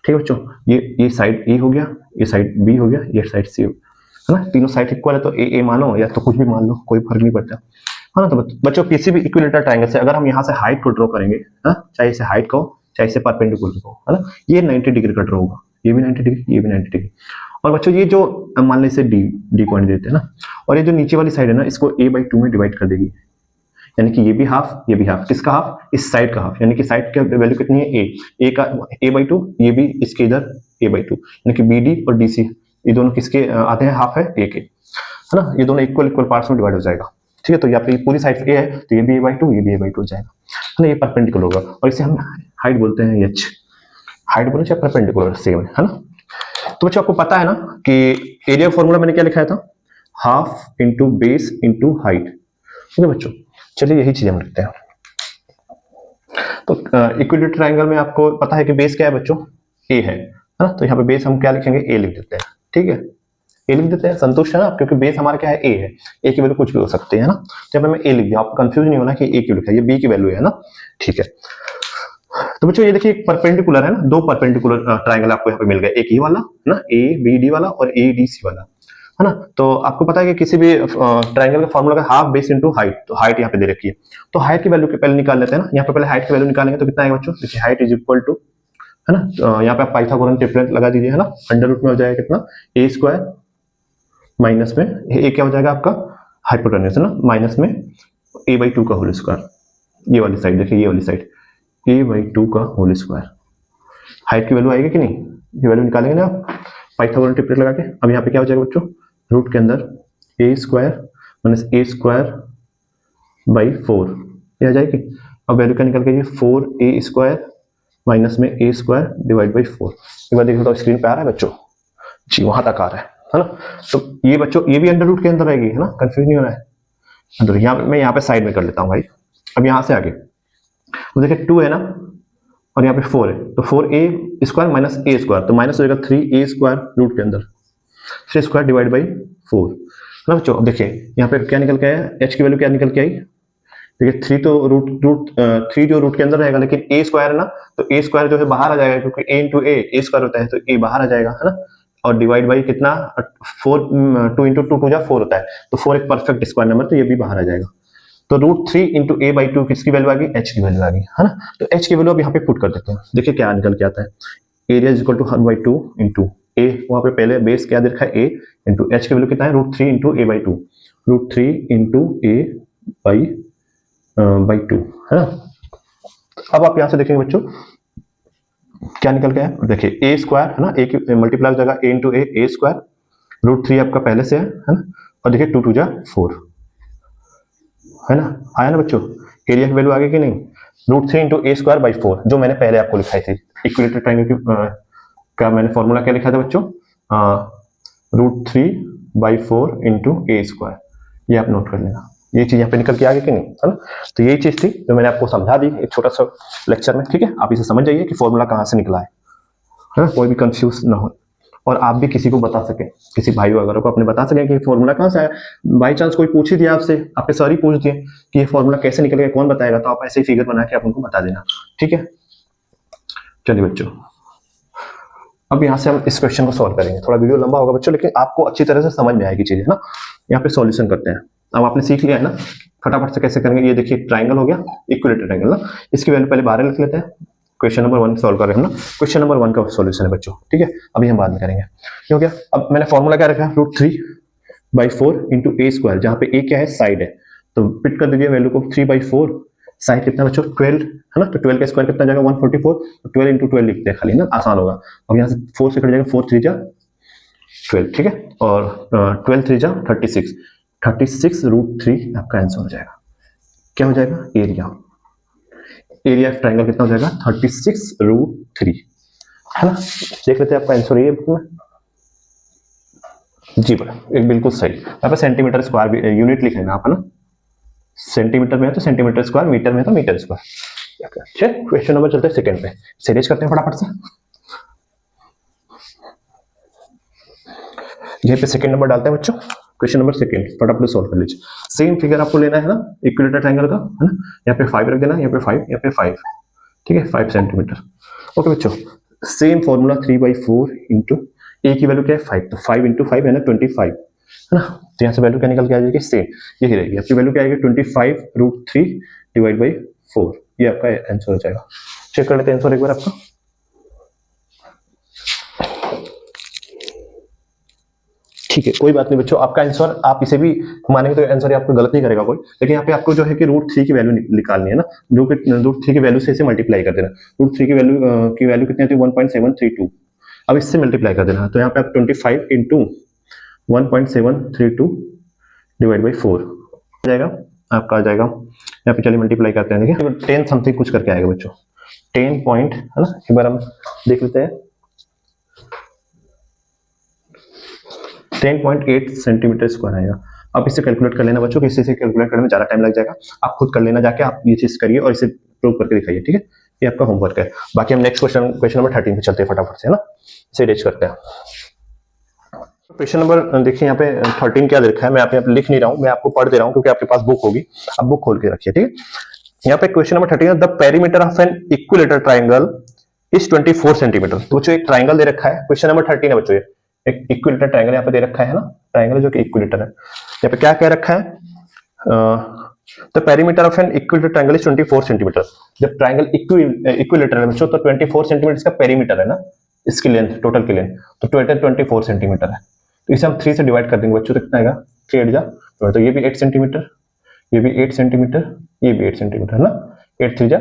ठीक है बच्चों, ये साइड ए हो गया, ये साइड बी हो गया, ये साइड सी हो गया, है ना। तीनों साइड इक्वल है तो ए मानो या तो कुछ भी मान लो, कोई फर्क नहीं पड़ता, है ना। तो बच्चों किसी भी इक्विलेटरल ट्रायंगल से अगर हम यहाँ से हाइट को ड्रॉ करेंगे, है, चाहे इसे हाइट कहो चाहे इसे परपेंडिकुलर कहो, है ना, ये 90 डिग्री का ड्रॉ होगा, ये भी 90 डिग्री, ये भी 90 डिग्री। और बच्चों ये जो मान लीजिए डी पॉइंट देते हैं ना, और ये जो नीचे वाली साइड है ना, इसको a/2 में डिवाइड कर देगी, यानी कि ये भी हाफ, ये भी हाफ, किसका हाफ, इस साइड का हाफ, यानी कि साइड की वैल्यू कितनी है, ए का a/2, ये भी इसके इधर a/2, यानी कि BD और DC ये दोनों किसके आते हैं, हाफ है ए के, है ना। ये दोनों इक्वल पार्ट्स में डिवाइड हो जाएगा। ठीक है, तो यहाँ पे पूरी साइड ए है तो ये भी a/2, ये भी a/2 हो जाएगा, है ना। ये परपेंडिकुलर होगा और इसे हम हाइट बोलते हैं, h हाइट बोलते हैं, परपेंडिकुलर सेम है ना। तो बच्चों आपको पता है ना कि एरिया फॉर्मूला मैंने क्या लिखा था, half into base into height. ठीक है बच्चों, चलिए यही चीज हम लिखते हैं। तो इक्विलेटरल ट्रायंगल में आपको पता है कि बेस क्या है बच्चों, ए है ना। तो यहाँ पे बेस हम क्या लिखेंगे, ए लिख देते हैं। ठीक है, ए लिख देते हैं, संतुष्ट है ना, क्योंकि बेस हमारा क्या है, ए है, ए की वैल्यू कुछ भी हो सकती है ना। तो यहाँ पे मैं ए लिख दिया, आपको कंफ्यूज नहीं होना कि ए क्यों लिखा है, ये बी की वैल्यू है ना। ठीक है, तो बच्चों ये देखिए परपेंडिकुलर है ना, दो परपेंडिकुलर ट्रायंगल आपको यहाँ पे मिल गए, एक ये वाला है ना, ABD वाला और ADC वाला, है ना। तो आपको पता है कि किसी भी ट्रायंगल का फॉर्मूला का हाफ बेस इंटू हाइट, तो हाइट यहाँ पे दे रखी है, तो हाइट की वैल्यू पहले निकाल लेते हैं ना। यहाँ पे पहले हाइट की वैल्यू निकालेंगे तो कितना आएगा बच्चों, देखिए हाइट इज इक्वल टू, है ना, तो यहाँ पे आप पाइथागोरन ट्रिपलेट लगा दीजिए, है ना, अंडर रूट में हो जाएगा कितना, a स्क्वायर माइनस में ए क्या हो जाएगा आपका हाइपोटेन्यूज, है ना, माइनस में a/2 का होल स्क्वायर, ये वाली साइड देखिए, ये वाली साइड a/2 का होल स्क्वायर। हाइट की वैल्यू आएगी कि नहीं, ये वैल्यू निकालेंगे ना आप पाइथागोरन ट्रिपलेट लगा के। अब यहाँ पे क्या हो जाएगा बच्चों, रूट के अंदर a स्क्वायर माइनस a²/4 ये आ जाएगी। अब वैल्यू क्या निकल गई, 4a स्क्वायर माइनस में a² डिवाइड बाई 4। एक बार देखो तो स्क्रीन पे आ रहा है बच्चों, जी वहां तक आ रहा है ना। तो ये बच्चों ये भी अंडर रूट के अंदर रहेगी, है ना, कंफ्यूज नहीं होना है। अंदर मैं यहाँ पे साइड में कर लेता हूँ भाई। अब यहाँ से आगे तो देखिए 2 है ना, और यहाँ पे 4 है, तो 4a स्क्वायर माइनस a², तो माइनस हो जाएगा 3a² रूट के अंदर 3² डिवाइड बाई 4 ना बच्चों। अब देखिए यहाँ पे क्या निकल के आया, h की वैल्यू क्या निकल के आई, देखिए 3 तो थ्री जो रूट के अंदर रहेगा, लेकिन a² है ना, तो a² जो है बाहर आ जाएगा, क्योंकि a इंटू a² होता है, तो a बाहर आ जाएगा, है ना। और डिवाइड बाई कितना 4, 2 इंटू 2 4 होता है, तो 4 एक परफेक्ट स्क्वायर नंबर, तो ये भी बाहर आ जाएगा। तो √3 इंटू a/2 किसकी वैल्यू आ गई, h की वैल्यू आ गई, है ना। तो h की वैल्यू अब यहाँ पे पुट कर देते हैं, देखिए क्या निकल के आता है, area is equal to 1/2 into a, वहाँ पे पहले बेस क्या दे रखा है a, इंटू h की वैल्यू कितना है, √3 इंटू a/2, √3 इंटू a/2, है ना। अब आप यहाँ से देखेंगे बच्चों क्या निकल गया है, देखिए a² है ना, a की मल्टीप्लाई हो जाएगा a इंटू a² √3 आपका पहले से है ना, और देखिए 2 2 जा 4, है ना, आया ना बच्चों। एरिया की वैल्यू आ गई कि नहीं, √3 इंटू a²/4, जो मैंने पहले आपको लिखाई थी इक्विलेटरल ट्रायंगल का मैंने फॉर्मूला क्या लिखा था बच्चों, √3/4 इंटू a², ये आप नोट कर लेना। ये चीज यहाँ पे निकल के आ गई कि नहीं, है ना। तो यही चीज थी जो मैंने आपको समझा दी एक छोटा सा लेक्चर में। ठीक है, आप इसे समझ जाइए कि फॉर्मूला कहाँ से निकला है ना, कोई भी कंफ्यूज ना हो, और आप भी किसी को बता सके, किसी भाई वगैरह को अपने बता सके कि फॉर्मूला कहाँ से आया। बाई चांस कोई पूछ ही दिया आपसे, आपके सर ही पूछ दिए कि ये फॉर्मूला कैसे निकल गया, कौन बताएगा, तो आप ऐसे ही फिगर बना के आप उनको बता देना। ठीक है, चलिए बच्चों, अब यहाँ से हम इस क्वेश्चन को सॉल्व करेंगे। थोड़ा वीडियो लंबा होगा बच्चों, लेकिन आपको अच्छी तरह से समझ में आएगी चीजें ना। यहाँ पे सॉल्यूशन करते हैं। अब आपने सीख लिया है ना फटाफट से कैसे करेंगे। ये देखिए ट्राइंगल हो गया, इक्विलेटरल ट्राइंगल ना, इसकी वैल्यू पहले 12 लिख लेते हैं। क्वेश्चन नंबर 1 सॉल्व कर रहे हैं हम ना। क्वेश्चन नंबर 1 का सॉल्यूशन है बच्चों, ठीक है, अभी हम बाद में करेंगे। ये हो गया। अब मैंने फॉर्मूला क्या रखा है, √3/4 इंटू ए स्क्वायर, जहाँ पे ए क्या है, साइड है, तो पिट कर दीजिए वैल्यू को 3/4। साइड कितना बच्चों, 12 है ना, तो 12 का स्क्वायर कितना जाएगा, 144। तो 12 इंटू 12 लिखते हैं खाली ना, आसान होगा। अब यहाँ से 4 से कट जाएगा, 4 3 जा 12, ठीक है, और 12 3 जा 36, 36√3 आपका आंसर हो जाएगा। क्या हो जाएगा, एरिया। एरिया ऑफ ट्राइंगल कितना हो जाएगा, 36√3, है ना। देख लेते हैं आपका आंसर ये बुक में। जी बड़ा एक बिल्कुल सही। यहाँ पे सेंटीमीटर स्क्वायर भी यूनिट लिख लेना आप, है ना। सेंटीमीटर में है तो सेंटीमीटर स्क्वायर, मीटर में है तो मीटर स्क्वायर। चल क्वेश्चन नंबर चलते हैं सेकंड पे, सीरीज करते हैं फटाफट से। यहीं पे सेकंड नंबर डालते हैं बच्चों। क्वेश्चन नंबर सेकंड फटाफट सॉल्व कर लीजिए। सेम फिगर आपको लेना है ना, इक्विलेटरल ट्रायंगल का, है ना। यहाँ पे 5 रख देना, यहाँ पे 5, यहाँ पे 5, ठीक है, 5 सेंटीमीटर। ओके बच्चों, सेम फॉर्मूला 3/4 इंटू ए की वैल्यू क्या है, 5, तो 5 इंटू 5 है ना 25, है ना। तो यहाँ से वैल्यू क्या निकल के आ जाएगी, सेम यही रहेगी आपकी वैल्यू, क्या आएगी 25√3 डिवाइड बाई 4। ये आपका आंसर हो जाएगा। चेक कर लेते हैं आंसर एक बार आपका। ठीक है, कोई बात नहीं बच्चों, आपका आंसर आप इसे भी मानेंगे तो आंसर आपको गलत नहीं करेगा कोई, लेकिन यहाँ पे आपको जो है कि √3 की वैल्यू निकालनी है ना, जो कि √3 की वैल्यू से इसे मल्टीप्लाई कर देना। √3 की वैल्यू कितनी आती है, 1.732। अब इससे मल्टीप्लाई कर देना, तो यहाँ पे आप 25 इंटू 1.732 डिवाइड बाई 4 जाएगा आपका, आ जाएगा यहाँ पे। चलिए मल्टीप्लाई करते हैं, देखिए 10 समथिंग कुछ करके आएगा बच्चों, 10 पॉइंट, है ना। एक बार हम देख लेते हैं, 10.8 सेंटीमीटर स्क्वायर आएगा। आप इसे कैलकुलेट कर लेना बच्चों, किसी से कैलकुलेट करने में ज्यादा टाइम लग जाएगा, आप खुद कर लेना जाके, आप ये चीज करिए और इसे प्रूव करके दिखाइए, ठीक है। ये आपका होमवर्क है। बाकी हम नेक्स्ट क्वेश्चन नंबर 13 पे चलते हैं फटाफट से, है ना, इसे रेज करते हैं। क्वेश्चन नंबर देखिए यहाँ पे 13 क्या लिखा है, मैं यहाँ पे लिख नहीं रहा हूँ, मैं आपको पढ़ दे रहा हूँ क्योंकि आपके पास बुक होगी, आप बुक खोल के रखिए, ठीक है। यहाँ पे question number 13, the perimeter of an equilateral triangle is 24 centimetre. तो बच्चों एक ट्राइंगल दे रखा है, क्वेश्चन नंबर 13 है बच्चों, ये एक इक्विलेटरल ट्राइंगल यहाँ पे दे रखा है ना, ट्राइंगल जो कि इक्विलेटर है। यहाँ पे क्या कह रखा है, the perimeter of an equilateral triangle is 24 centimetre. जब ट्राइंगल इक्विलेटर है बच्चों, तो 24 सेंटीमीटर इसका पेरीमीटर है ना, इसकी लेंथ, टोटल की लेंथ, तो टोटल 24 सेंटीमीटर है। तो इसे हम 3 से डिवाइड कर देंगे बच्चों, तो कितना आएगा, 3 8 जा, तो ये भी 8 सेंटीमीटर, ये भी 8 सेंटीमीटर, ये भी 8 सेंटीमीटर, है ना। 8 3 जा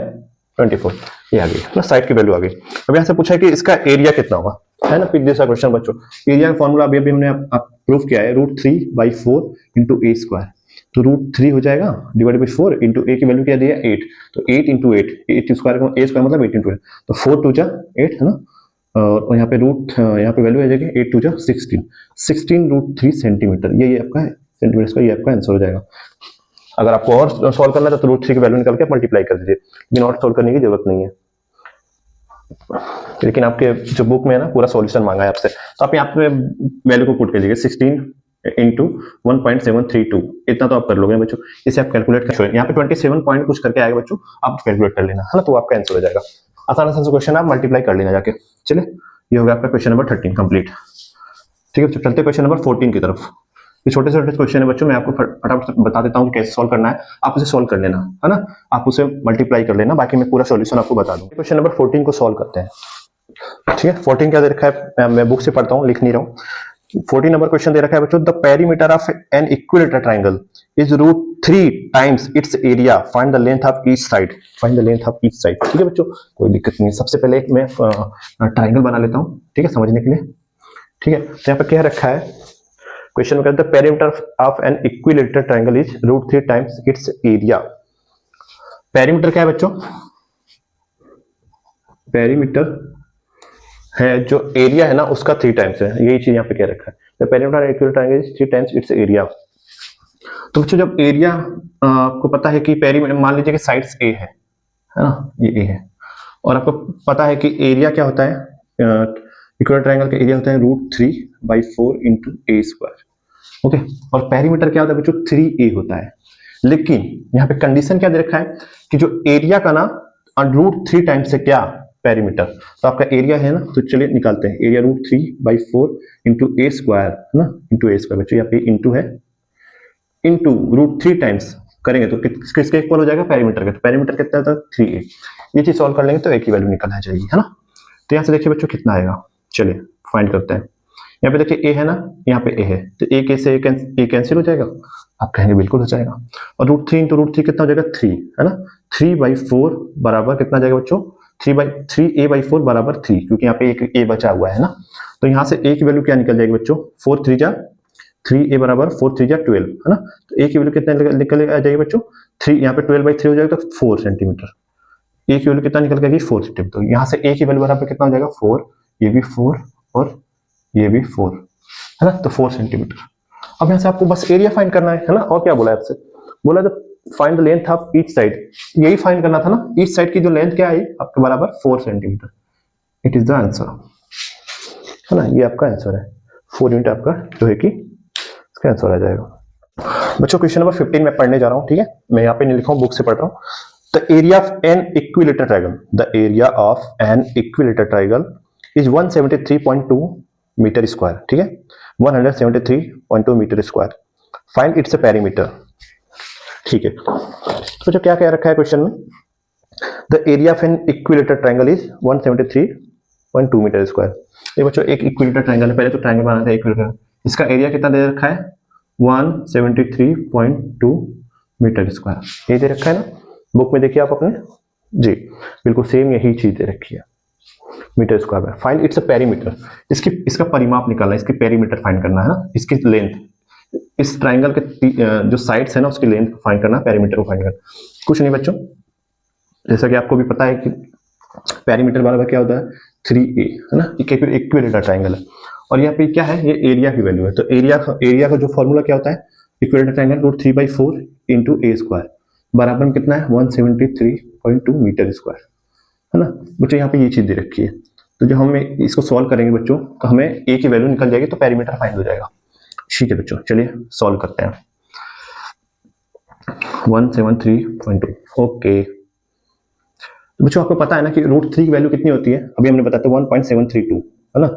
24, ये आ गई ना, साइड की वैल्यू आ गई। अब यहाँ से पूछा है कि इसका एरिया कितना होगा, है ना, प्रीवियस क्वेश्चन बच्चों। एरिया का फॉर्मूला अभी हमने आप प्रूफ किया है, √3/4 इंटू ए स्क्वायर। तो √3 हो जाएगा डिवाइड बाई 4 इंटू ए की वैल्यू क्या दिया, 8, तो 8 इंटू 8, 8 स्क्वायर, ए स्क्वायर मतलब 8 इंटू 8, तो 4 2 जा 8, है ना। और यहाँ पे यहाँ पे वैल्यू आ जाएगी 8 2 जा 16 √3 सेंटीमीटर। ये आपका है सेंटीमीटर का, ये आपका आंसर हो जाएगा। अगर आपको और सॉल्व करना है तो √3 की वैल्यू निकाल के मल्टीप्लाई कर दीजिए, लेकिन और सॉल्व करने की जरूरत नहीं है। लेकिन आपके जो बुक में है ना पूरा सॉल्यूशन मांगा है आपसे, तो आप यहाँ पे वैल्यू को पुट कीजिएगा, 16 इंटू 1.732, इतना तो आप कर लोगे बच्चों। इसे आप कैलकुलेट कर, यहाँ पे 27 पॉइंट कुछ करके आएगा बच्चों, आप कैलकुलेट कर लेना, है ना, तो आपका आंसर हो जाएगा। आसान आसान से क्वेश्चन आप मल्टीप्लाई कर लेना जाके। चलिए ये हो गया आपका क्वेश्चन नंबर 13 कंप्लीट, ठीक है। चलते क्वेश्चन नंबर 14 की तरफ। ये छोटे से छोटे क्वेश्चन है बच्चों, मैं आपको फटाफट बता देता हूँ कि कैसे सॉल्व करना है, आप उसे सॉल्व कर लेना, है ना, आप उसे मल्टीप्लाई कर लेना, बाकी मैं पूरा सॉल्यूशन आपको बता दूँ। क्वेश्चन नंबर 14 को सॉल्व करते हैं, ठीक है। 14 क्या दे रखा है, मैं बुक से पढ़ता हूँ, लिख नहीं रहा हूँ। 14 नंबर क्वेश्चन दे रखा है बच्चों, the perimeter of an equilateral triangle is √3 times it's area, find the length of each side, find the length of each side, ठीक है बच्चों, कोई दिक्कत नहीं है। सबसे पहले मैं ट्राइंगल बना लेता हूँ, ठीक है, समझने के लिए, ठीक है। तो यहाँ पे क्या रखा है क्वेश्चन में, कहता है perimeter of an equilateral triangle is √3 times it's area. Perimeter क्या है बच्चों, पेरीमीटर है जो एरिया है ना उसका 3 टाइम्स है, यही चीज यहाँ पे क्या रखा है, the perimeter of equilateral triangle is 3 times it's area. तो बच्चों जब एरिया आपको पता है कि पेरीमीटर, मान लीजिए कि साइड्स ए है ना, ये ए है, और आपको पता है कि एरिया क्या होता है, इक्विलेटरल ट्राइंगल का एरिया होता है √3/4 इंटू ए स्क्वायर, ओके। और पेरीमीटर क्या होता है बच्चों, 3a होता है। लेकिन यहाँ पे कंडीशन क्या दे रखा है कि जो एरिया का ना √3 टाइम्स से क्या पेरीमीटर। तो आपका एरिया है ना, तो चलिए निकालते हैं। एरिया √3/4 इंटू ए स्क्वायर है ना, इंटू ए स्क्वायर। बच्चों यहाँ पे इंटू है, इंटू √3 टाइम्स करेंगे तो किसके इक्वल हो जाएगा, पेरीमीटर के। तो पेरीमीटर कितना था, 3a। ये चीज सॉल्व कर लेंगे तो a की वैल्यू निकल आ जाएगी, है ना। तो यहाँ से देखिए बच्चों कितना आएगा, चलिए फाइंड करते हैं। यहाँ पे देखिए a है ना, यहाँ पे a है, तो a कैसे a कैंसिल हो जाएगा, आप कहेंगे बिल्कुल हो जाएगा। और √3 इंटू √3 कितना हो जाएगा, 3 है ना। 3/4 बराबर कितना जाएगा बच्चों, 3a/4 बराबर 3, क्योंकि यहाँ पे एक a बचा हुआ है ना। तो यहाँ से a की वैल्यू क्या निकल जाएगी बच्चों, 3a बराबर 4×3 12 है ना। तो a की वैल्यू कितना निकल आ जाएगी बच्चों, 3, यहाँ पे 12/3 हो जाएगा तो 4 सेंटीमीटर। a की वैल्यू कितना निकल जाएगी, 4 सेंटीमीटर। तो यहाँ से a की वैल्यू बराबर कितना हो जाएगा, 4, ये भी 4 और ये भी 4 है ना, तो 4 सेंटीमीटर। अब यहाँ से आपको बस एरिया फाइंड करना है ना। और क्या बोला है आपसे, बोला था find the length of each side, यही फाइंड करना था ना। ईच साइड की जो लेंथ क्या आई आपके बराबर 4 centimetre. It is the answer, है ना, ये आपका आंसर है। 4 यूनिट आपका जो है कि इसका आंसर आ जाएगा। बच्चों क्वेश्चन नंबर 15 मैं पढ़ने जा रहा हूँ, ठीक है। मैं यहाँ पे नहीं लिखा हूँ, बुक से पढ़ रहा हूँ। The area of an equilateral triangle, the area of an equilateral triangle is 173.2 metre square, ठीक है, 173.2 metre square. Find its perimeter, ठीक है। तो जो क्या कह रखा है क्वेश्चन में, the area of an equilateral triangle is 173.2 metre square. ये बच्चों एक इक्विलेटर ट्रायंगल है, पहले तो ट्रायंगल बनाना था इक्विलेटर। इसका एरिया कितना दे रखा है, 173.2 मीटर स्क्वायर, ये दे रखा है ना। बुक में देखिए आप अपने, जी बिल्कुल सेम यही चीज दे रखी है, मीटर स्क्वायर में। फाइंड इट्स पेरीमीटर, इसका परिमाप निकालना है, इसकी पेरीमीटर फाइंड करना है ना, इसकी लेंथ, इस ट्रायंगल के जो साइड्स है ना उसकी लेंथ को फाइंड करना, पेरीमीटर को फाइंड करना। कुछ नहीं बच्चों, जैसा कि आपको भी पता है कि पेरीमीटर बराबर क्या होता है, 3a है ना, इक्विलेटर ट्रायंगल है। और यहाँ पे क्या है, ये एरिया की वैल्यू है। तो एरिया का जो फॉर्मूला क्या होता है, इक्विलेटर ट्रायंगल √3/4 इंटू ए स्क्वायर बराबर में कितना है, 173.2 मीटर स्क्वायर, है ना। बच्चों यहाँ पे ये चीज दे रखी है, तो जब हम इसको सॉल्व करेंगे बच्चों तो हमें ए की वैल्यू निकल जाएगी, तो पेरीमीटर फाइंड हो जाएगा। ठीक है बच्चों, चलिए सॉल्व करते हैं। 173.2, ओके। बच्चों आपको पता है ना कि √3 की वैल्यू कितनी होती है, अभी हमने बताया था 1.732 है ना,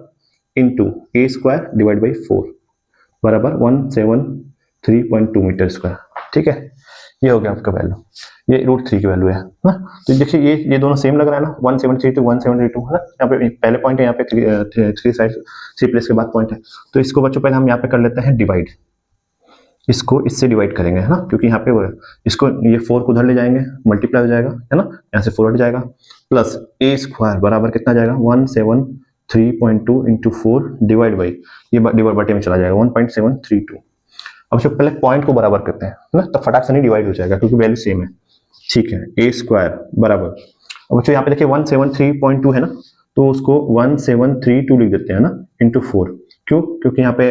into A square divide by 4 बराबर 173.2 मीटर स्क्वायर, ठीक है। ये हो गया आपका वैल्यू, ये √3 की वैल्यू है ना। तो देखिए ये दोनों सेम लग रहा है ना, 173 है ना। यहाँ पे पहले पॉइंट है, यहाँ पे 3 साइड 3 प्लेस के बाद पॉइंट है। तो इसको बच्चों पहले हम यहाँ पे कर लेते हैं डिवाइड, इसको इससे डिवाइड करेंगे, है ना, क्योंकि यहाँ पे वो है। इसको ये 4 को उधर ले जाएंगे, मल्टीप्लाई हो जाएगा, है ना, यहाँ से 4 हट जाएगा, प्लस ए स्क्वायर बराबर कितना जाएगा, 173.2 इंटू 4 डिवाइड बाई, ये डिवाइड बटे में चला जाएगा 1.732। अब जब पहले पॉइंट को बराबर करते हैं ना, तो फटाक से नहीं डिवाइड हो जाएगा क्योंकि वैल्यू सेम है, ठीक है। ए स्क्वायर बराबर, अब बच्चों यहाँ पे देखिए 173.2 है ना, तो उसको 1732 लिख देते हैं ना, इंटू 4। क्यों, क्योंकि यहाँ पे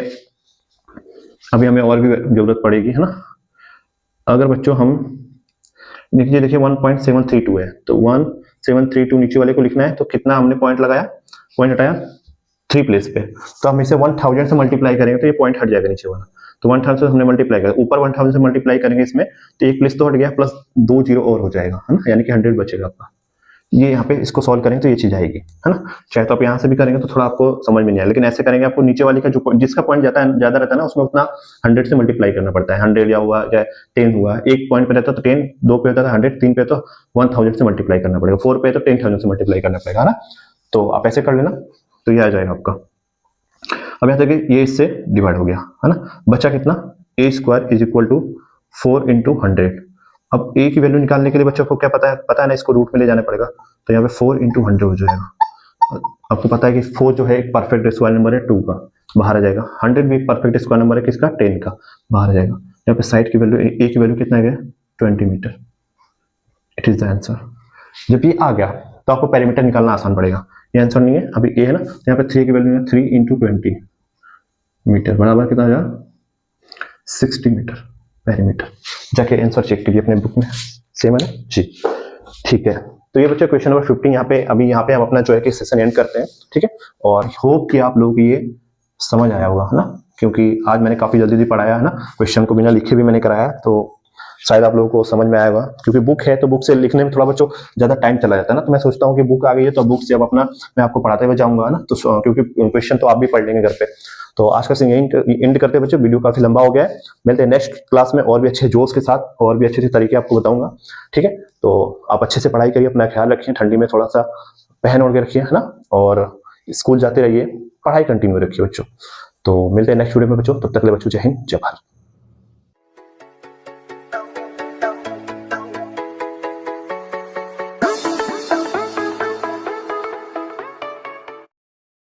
अभी हमें और भी जरूरत पड़ेगी, है ना। अगर बच्चों हम देखिए 1.732 है, तो 1732 नीचे वाले को लिखना है, तो कितना हमने पॉइंट लगाया, पॉइंट हटाया 3 प्लेस पे, तो हम इसे 1000 से मल्टीप्लाई करेंगे तो ये पॉइंट हट जाएगा नीचे वाला। तो 1000 से हमने मल्टीप्लाई किया, ऊपर 1000 से मल्टीप्लाई करेंगे इसमें, तो एक प्लेस तो हट गया, प्लस 2 जीरो और हो जाएगा, है ना, यानी कि 100 बचेगा आपका। ये यहाँ पे इसको सॉल्व करेंगे तो ये चीज आएगी, है ना। चाहे तो आप यहाँ से भी करेंगे तो थोड़ा आपको समझ में नहीं आया, लेकिन ऐसे करेंगे आपको नीचे वाली का जो जिसका पॉइंट ज्यादा रहता है ना, उसमें उतना 100 से मल्टीप्लाई करना पड़ता है। 100 या हुआ या 10 हुआ, एक पॉइंट पे रहता तो 10, 2 पे होता था 100, 3 पे तो 1000 से मल्टीप्लाई करना पड़ेगा, 4 पे तो 10,000 से मल्टीप्लाई करना पड़ेगा, है ना। तो आप ऐसे कर लेना, तो ये आ जाएगा आपका। अब यहाँ देखिए ये इससे डिवाइड हो गया, है ना, बचा कितना, A square is equal to 4 into 100। अब ए की वैल्यू निकालने के लिए बच्चों को क्या पता है ना, इसको रूट में ले जाना पड़ेगा, तो यहाँ पे 4 इंटू 100 हो जाएगा। आपको पता है कि 4 जो है एक परफेक्ट स्क्वायर नंबर है 2 का, बाहर आ जाएगा। 100 भी एक परफेक्ट स्क्वायर नंबर है किसका, 10 का, बाहर आ जाएगा। यहाँ पे साइड की वैल्यू, ए की वैल्यू कितना है, 20 metre. It is the answer. जब ये आ गया तो आपको पेरीमीटर निकालना आसान पड़ेगा। ये आंसर नहीं है, अभी ए है ना, तो यहाँ पे 3 की वैल्यू है 3 इंटू 20 मीटर बराबर कितना आ जाएगा, 60 मीटर पेरीमीटर। जाके आंसर चेक कीजिए अपने बुक में, सेम है ना जी, ठीक है। तो ये बच्चे क्वेश्चन नंबर 15 यहाँ पे, अभी यहाँ पे हम अपना जो है कि सेशन एंड करते हैं, ठीक है। और होप कि आप लोगों को ये समझ आया होगा, है ना, क्योंकि आज मैंने काफी जल्दी पढ़ाया है ना, क्वेश्चन को बिना लिखे भी मैंने कराया, तो शायद आप लोगों को समझ में आएगा, क्योंकि बुक है तो बुक से लिखने में थोड़ा बच्चों ज्यादा टाइम चला जाता है ना। तो मैं सोचता हूँ कि बुक आ गई है तो बुक से अब अपना मैं आपको पढ़ाते हुए जाऊंगा ना, तो क्योंकि क्वेश्चन तो आप भी पढ़ लेंगे घर पे। तो आज का सीन यही एंड करते हैं बच्चों, वीडियो काफी लंबा हो गया है। मिलते हैं नेक्स्ट क्लास में और भी अच्छे जोश के साथ और भी अच्छे अच्छे तरीके आपको बताऊंगा, ठीक है। तो आप अच्छे से पढ़ाई करिए, अपना ख्याल रखिए, ठंडी में थोड़ा सा पहन ओढ़ के रखिए, है ना। और स्कूल जाते रहिए, पढ़ाई कंटिन्यू रखिए बच्चों। तो मिलते हैं नेक्स्ट वीडियो में बच्चों, तब तक के लिए बच्चों जय हिंद जय भारत।